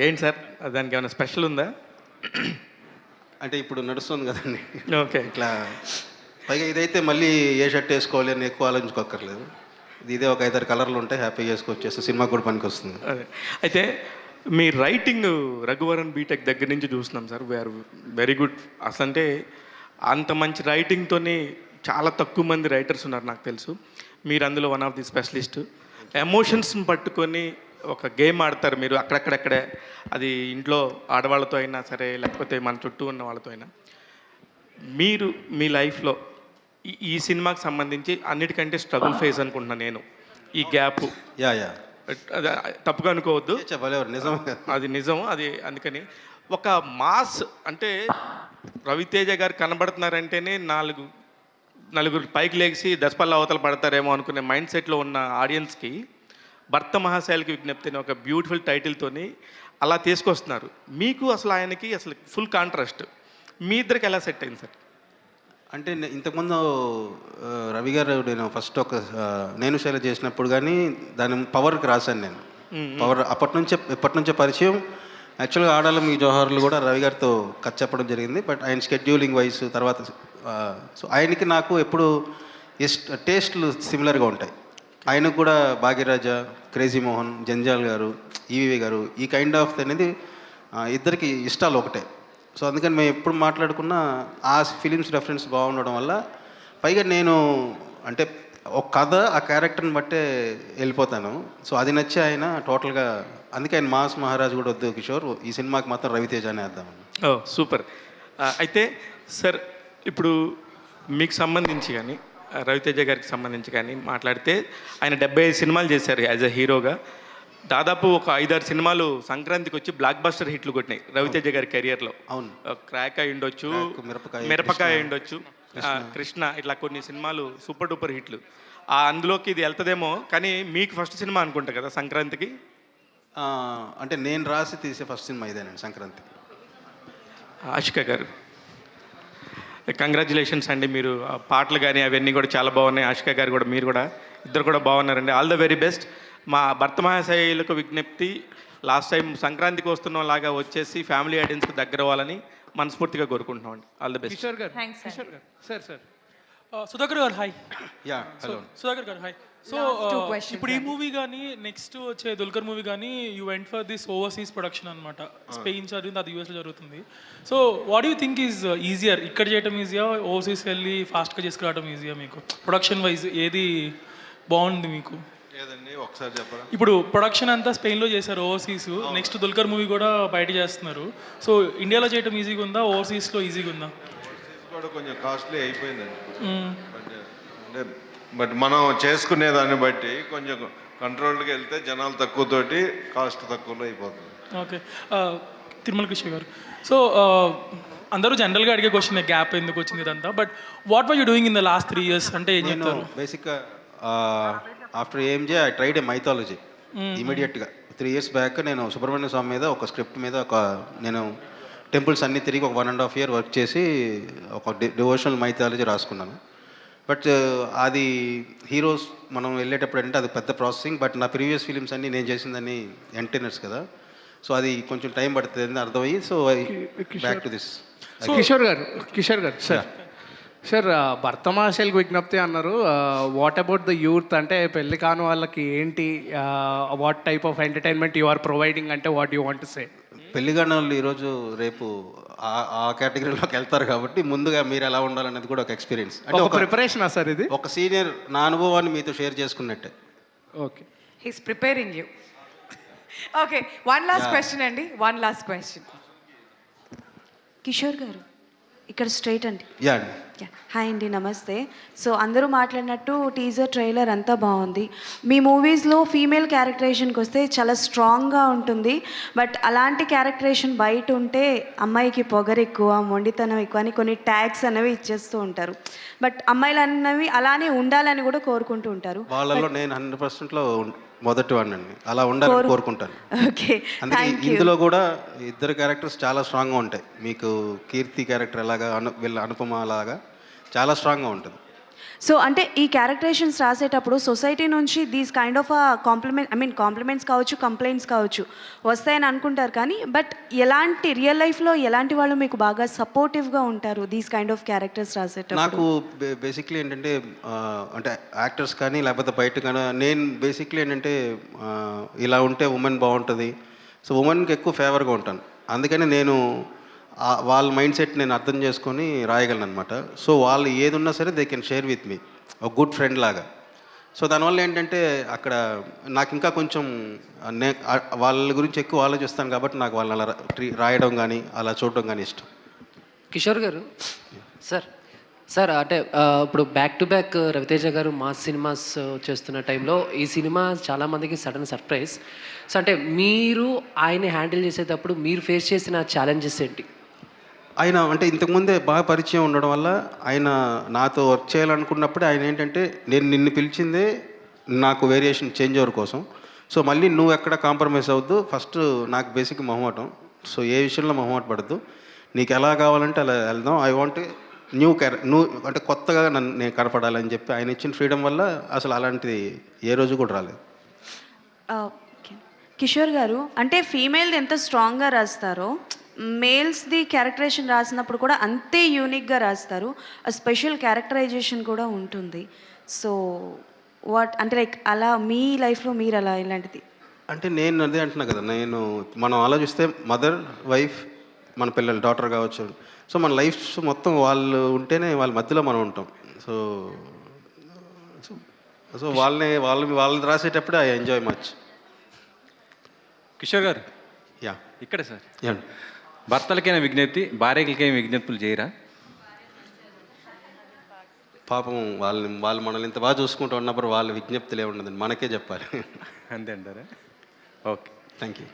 ఏంటి సార్ దానికి ఏమైనా స్పెషల్ ఉందా? అంటే ఇప్పుడు నడుస్తుంది కదండి. ఓకే. ఇట్లా పైగా ఇదైతే మళ్ళీ ఏ షర్ట్ వేసుకోవాలి అని ఎక్కువ ఆలోచించుకోక్కర్లేదు. ఇదే ఒక 5-6 కలర్లు ఉంటాయి, హ్యాపీగా వేసుకొచ్చేస్తే సినిమా కూడా పనికి వస్తుంది. అదే అయితే మీ రైటింగ్ రఘువరన్ బీటెక్ దగ్గర నుంచి చూస్తున్నాం సార్, వీఆర్ వెరీ గుడ్. అసలు అంటే అంత మంచి రైటింగ్తోని చాలా తక్కువ మంది రైటర్స్ ఉన్నారు నాకు తెలుసు. మీరు అందులో వన్ ఆఫ్ ది స్పెషలిస్ట్. ఎమోషన్స్ని పట్టుకొని ఒక గేమ్ ఆడతారు మీరు అక్కడక్కడక్కడే, అది ఇంట్లో ఆడవాళ్ళతో అయినా సరే లేకపోతే మన చుట్టూ ఉన్న వాళ్ళతో అయినా. మీరు మీ లైఫ్లో ఈ సినిమాకి సంబంధించి అన్నిటికంటే స్ట్రగుల్ ఫేస్ అనుకుంటున్నాను నేను, ఈ గ్యాప్. యా అది తప్పుగా అనుకోవద్దు, నిజం, అది నిజం. అది అందుకని ఒక మాస్ అంటే రవితేజ గారు కనబడుతున్నారంటేనే నలుగురు పైకి లేచి దశపల్ల అవతల పడతారేమో అనుకునే మైండ్ సెట్లో ఉన్న ఆడియన్స్కి భర్త మహాశైలకి విజ్ఞప్తి అనే ఒక బ్యూటిఫుల్ టైటిల్తోని అలా తీసుకొస్తున్నారు. మీకు అసలు ఆయనకి అసలు ఫుల్ కాంట్రాస్ట్. మీ ఇద్దరికి ఎలా సెట్ అయింది సార్? అంటే ఇంతకుముందు రవి గారు నేను ఫస్ట్ ఒక నేను శైల చేసినప్పుడు కానీ దాని పవర్కి రాశాను నేను. పవర్ ఎప్పటి నుంచే పరిచయం. యాక్చువల్గా ఆడాలి మీ జోహార్లు కూడా రవి గారితో కట్ చెప్పడం జరిగింది. బట్ ఆయన స్కెడ్యూలింగ్ వైజ్ తర్వాత సో ఆయనకి నాకు ఎప్పుడు టేస్ట్లు సిమిలర్గా ఉంటాయి. ఆయనకు కూడా భాగ్యరాజ, క్రేజీ మోహన్, జంజాల్ గారు, ఈవీవి గారు, ఈ కైండ్ ఆఫ్ అనేది ఇద్దరికి ఇష్టాలు ఒకటే. సో అందుకని మేము ఎప్పుడు మాట్లాడుకున్నా ఆ ఫిలిమ్స్ రెఫరెన్స్ బాగుండడం వల్ల, పైగా నేను అంటే ఒక కథ ఆ క్యారెక్టర్ని బట్టే వెళ్ళిపోతాను. సో అది నచ్చి ఆయన టోటల్గా, అందుకే ఆయన మాస్ మహారాజ్ కూడా వద్దు కిషోర్, ఈ సినిమాకి మాత్రం రవితేజనే వేద్దామని. ఓ సూపర్. అయితే సార్ ఇప్పుడు మీకు సంబంధించి కానీ రవితేజ గారికి సంబంధించి కానీ మాట్లాడితే ఆయన 75 సినిమాలు చేశారు యాజ్ అ హీరోగా. దాదాపు ఒక 5-6 సినిమాలు సంక్రాంతికి వచ్చి బ్లాక్ బస్టర్ హిట్లు కొట్టినాయి రవితేజ గారి కెరియర్లో. అవును. క్రాక్ అయి ఉండొచ్చు, మిరపకాయ ఉండొచ్చు, కృష్ణ, ఇట్లా కొన్ని సినిమాలు సూపర్ డూపర్ హిట్లు. అందులోకి ఇది వెళ్తుందేమో. కానీ మీకు ఫస్ట్ సినిమా అనుకుంటా కదా సంక్రాంతికి? అంటే నేను రాసి తీసే ఫస్ట్ సినిమా ఇదేనండి సంక్రాంతికి. ఆషిక గారు కంగ్రాచులేషన్స్ అండి. మీరు పాటలు కానీ అవన్నీ కూడా చాలా బాగున్నాయి. ఆషిక గారు కూడా, మీరు కూడా, ఇద్దరు కూడా బాగున్నారండి. All the very best. మా భర్త మహాశైలకు విజ్ఞప్తి, లాస్ట్ టైం సంక్రాంతికి వస్తున్న లాగా వచ్చేసి ఫ్యామిలీ ఆడియన్స్కి దగ్గర అవ్వాలని మనస్ఫూర్తిగా కోరుకుంటున్నాం అండి. All the best. కిషోర్ గారు, కిషోర్ గారు, సార్ సుధాకర్ గారు హాయ్. యా హలో సుధాకర్ గారు హాయ్. సో ఇప్పుడు ఈ మూవీ కానీ నెక్స్ట్ వచ్చే దుల్కర్ మూవీ కానీ you went for this overseas production అనమాట. స్పెయిన్ జరుగుతుంది, అది యూఎస్లో జరుగుతుంది. So what you think is easier, ఇక్కడ చేయడం ఈజియా, ఓవర్సీస్ వెళ్ళి ఫాస్ట్గా చేసుకురావడం ఈజియా? మీకు ప్రొడక్షన్ వైజ్ ఏది బాగుంది మీకు? ఏదండి ఒకసారి చెప్పరా? ఇప్పుడు ప్రొడక్షన్ అంతా స్పెయిన్లో చేశారు ఓవర్సీస్, నెక్స్ట్ దుల్కర్ మూవీ కూడా బయట చేస్తున్నారు. సో ఇండియాలో చేయడం ఈజీగా ఉందా, ఓవర్సీస్లో ఈజీగా ఉందా? ఓవర్సీస్ కూడా కొంచెం కాస్ట్లీ అయిపోయిందండి. అంటే బట్ మనం చేసుకునే దాన్ని బట్టి కొంచెం కంట్రోల్గా వెళ్తే జనాలు తక్కువతోటి కాస్ట్ తక్కువలో అయిపోతుంది. ఓకే. తిరుమల కృష్ణ గారు, సో అందరూ జనరల్గా అడిగే క్వశ్చన్ గ్యాప్ ఎందుకు వచ్చింది ఇదంతా, but what were you doing in the last 3 years అంటే ఏం చెప్తారు? బేసిక్గా after AMJ I tried a mythology ఇమీడియట్గా. 3 years బ్యాక్ నేను సుబ్రహ్మణ్య స్వామి మీద ఒక స్క్రిప్ట్ మీద నేను టెంపుల్స్ అన్నీ తిరిగి ఒక 1.5 year వర్క్ చేసి ఒక డివోషనల్ మైథాలజీ రాసుకున్నాను. బట్ అది హీరోస్ మనం వెళ్ళేటప్పుడు అంటే అది పెద్ద ప్రాసెసింగ్. బట్ నా ప్రీవియస్ ఫిలిమ్స్ అన్నీ నేను చేసిందని ఎంటర్టైనర్స్ కదా, సో అది కొంచెం టైం పడుతుంది అని అర్థమయ్యి, so back to this. Kishore గారు సార్ భర్త మహాశైలకు విజ్ఞప్తి అన్నారు. వాట్ అబౌట్ ద యూత్, అంటే పెళ్లి కాని వాళ్ళకి ఏంటి, what type of entertainment you are providing, అంటే what you want to say? పెళ్లి కాని వాళ్ళు ఈరోజు రేపు ఆ కేటగిరీలోకి వెళ్తారు కాబట్టి ముందుగా మీరు ఎలా ఉండాలనేది కూడా ఒక ఎక్స్పీరియన్స్, అంటే ఒక ప్రిపరేషన్ సార్. ఇది ఒక సీనియర్ నా అనుభవాన్ని మీతో షేర్ చేసుకున్నట్టే. Okay, he's preparing you. Okay, one last question అండి, one last question. Kishore garu ఇక్కడ స్ట్రైట్ అండి. యా హాయ్ అండి, నమస్తే. సో అందరూ మాట్లాడినట్టు టీజర్ ట్రైలర్ అంతా బాగుంది. మీ మూవీస్లో ఫీమేల్ క్యారెక్టరేషన్కి వస్తే చాలా స్ట్రాంగ్గా ఉంటుంది. బట్ అలాంటి క్యారెక్టరేషన్ బయట ఉంటే అమ్మాయికి పొగరు ఎక్కువ, మొండితనం ఎక్కువ అని కొన్ని ట్యాగ్స్ అనేవి ఇచ్చేస్తూ ఉంటారు. బట్ అమ్మాయిలు అన్నవి అలానే ఉండాలని కూడా కోరుకుంటూ ఉంటారు. వాళ్ళలో నేను 100%లో మొదటి వాడినండి, అలా ఉండాలని కోరుకుంటాను. ఓకే, అందుకే ఇందులో కూడా ఇద్దరు క్యారెక్టర్స్ చాలా స్ట్రాంగ్గా ఉంటాయి. మీకు కీర్తి క్యారెక్టర్ ఎలాగా, వీళ్ళ అనుపమ అలాగా చాలా స్ట్రాంగ్గా ఉంటుంది. సో అంటే ఈ క్యారెక్టరేషన్స్ రాసేటప్పుడు సొసైటీ నుంచి దీస్ కైండ్ ఆఫ్ కాంప్లిమెంట్స్ కావచ్చు, కంప్లైంట్స్ కావచ్చు వస్తాయని అనుకుంటారు, కానీ బట్ ఎలాంటి రియల్ లైఫ్లో ఎలాంటి వాళ్ళు మీకు బాగా సపోర్టివ్గా ఉంటారు దీస్ కైండ్ ఆఫ్ క్యారెక్టర్స్ రాసేటప్పుడు? నాకు బేసిక్లీ ఏంటంటే అంటే యాక్టర్స్ కానీ లేకపోతే బయట కానీ నేను బేసిక్లీ ఏంటంటే ఇలా ఉంటే ఉమెన్ బాగుంటుంది, సో ఉమెన్కి ఎక్కువ ఫేవర్గా ఉంటాను. అందుకని నేను వాళ్ళ మైండ్ సెట్ నేను అర్థం చేసుకొని రాయగలను అనమాట. సో వాళ్ళు ఏది ఉన్నా సరే they can share with me, ఒక గుడ్ ఫ్రెండ్ లాగా. సో దానివల్ల ఏంటంటే అక్కడ నాకు ఇంకా కొంచెం వాళ్ళ గురించి ఎక్కువ ఆలోచిస్తాను కాబట్టి నాకు వాళ్ళని అలా రాయడం కానీ అలా చూడడం కానీ ఇష్టం. కిషోర్ గారు సార్ అంటే ఇప్పుడు బ్యాక్ టు బ్యాక్ రవితేజ గారు మాస్ సినిమాస్ చేస్తున్న టైంలో ఈ సినిమా చాలామందికి సడన్ సర్ప్రైజ్. సో అంటే మీరు ఆయన్ని హ్యాండిల్ చేసేటప్పుడు మీరు ఫేస్ చేసిన ఛాలెంజెస్ ఏంటి? ఆయన అంటే ఇంతకుముందే బాగా పరిచయం ఉండడం వల్ల ఆయన నాతో వర్క్ చేయాలనుకున్నప్పుడే ఆయన ఏంటంటే నేను నిన్ను పిలిచిందే నాకు వేరియేషన్ చేంజ్ ఓవర్ కోసం. సో మళ్ళీ నువ్వు ఎక్కడ కాంప్రమైజ్ అవ్వద్దు, ఫస్ట్ నాకు బేసిక్ మొహమాటం, సో ఏ విషయంలో మొహమాట పడద్దు, నీకు ఎలా కావాలంటే అలా వెళ్దాం, ఐ వాంట్ నువ్వు అంటే కొత్తగా నేను కనపడాలని చెప్పి ఆయన ఇచ్చిన ఫ్రీడమ్ వల్ల అసలు అలాంటిది ఏ రోజు కూడా రాలేదు. కిషోర్ గారు అంటే ఫీమేల్ది ఎంత స్ట్రాంగ్గా రాస్తారో మేల్స్ది క్యారెక్టరేషన్ రాసినప్పుడు కూడా అంతే యూనిక్గా రాస్తారు, స్పెషల్ క్యారెక్టరైజేషన్ కూడా ఉంటుంది. సో అంటే లైక్ అలా మీ లైఫ్లో మీరు అలా ఇలాంటిది అంటే నేను అదే అంటున్నా కదా, మనం ఆలోచిస్తే మదర్, వైఫ్, మన పిల్లలు, డాటర్ కావచ్చు, సో మన లైఫ్ మొత్తం వాళ్ళు ఉంటేనే వాళ్ళ మధ్యలో మనం ఉంటాం. సో సో వాళ్ళని రాసేటప్పుడు I enjoy much. Kishore garu ఇక్కడ సార్ భర్తలకైనా విజ్ఞప్తి, భార్యలకైనా విజ్ఞప్తులు చేయరా? పాపం వాళ్ళు మనల్ని ఇంత బాగా చూసుకుంటూ ఉన్నప్పుడు వాళ్ళ విజ్ఞప్తులే ఉండదండి, మనకే చెప్పాలి. అంతే అంటారా? Okay, thank you.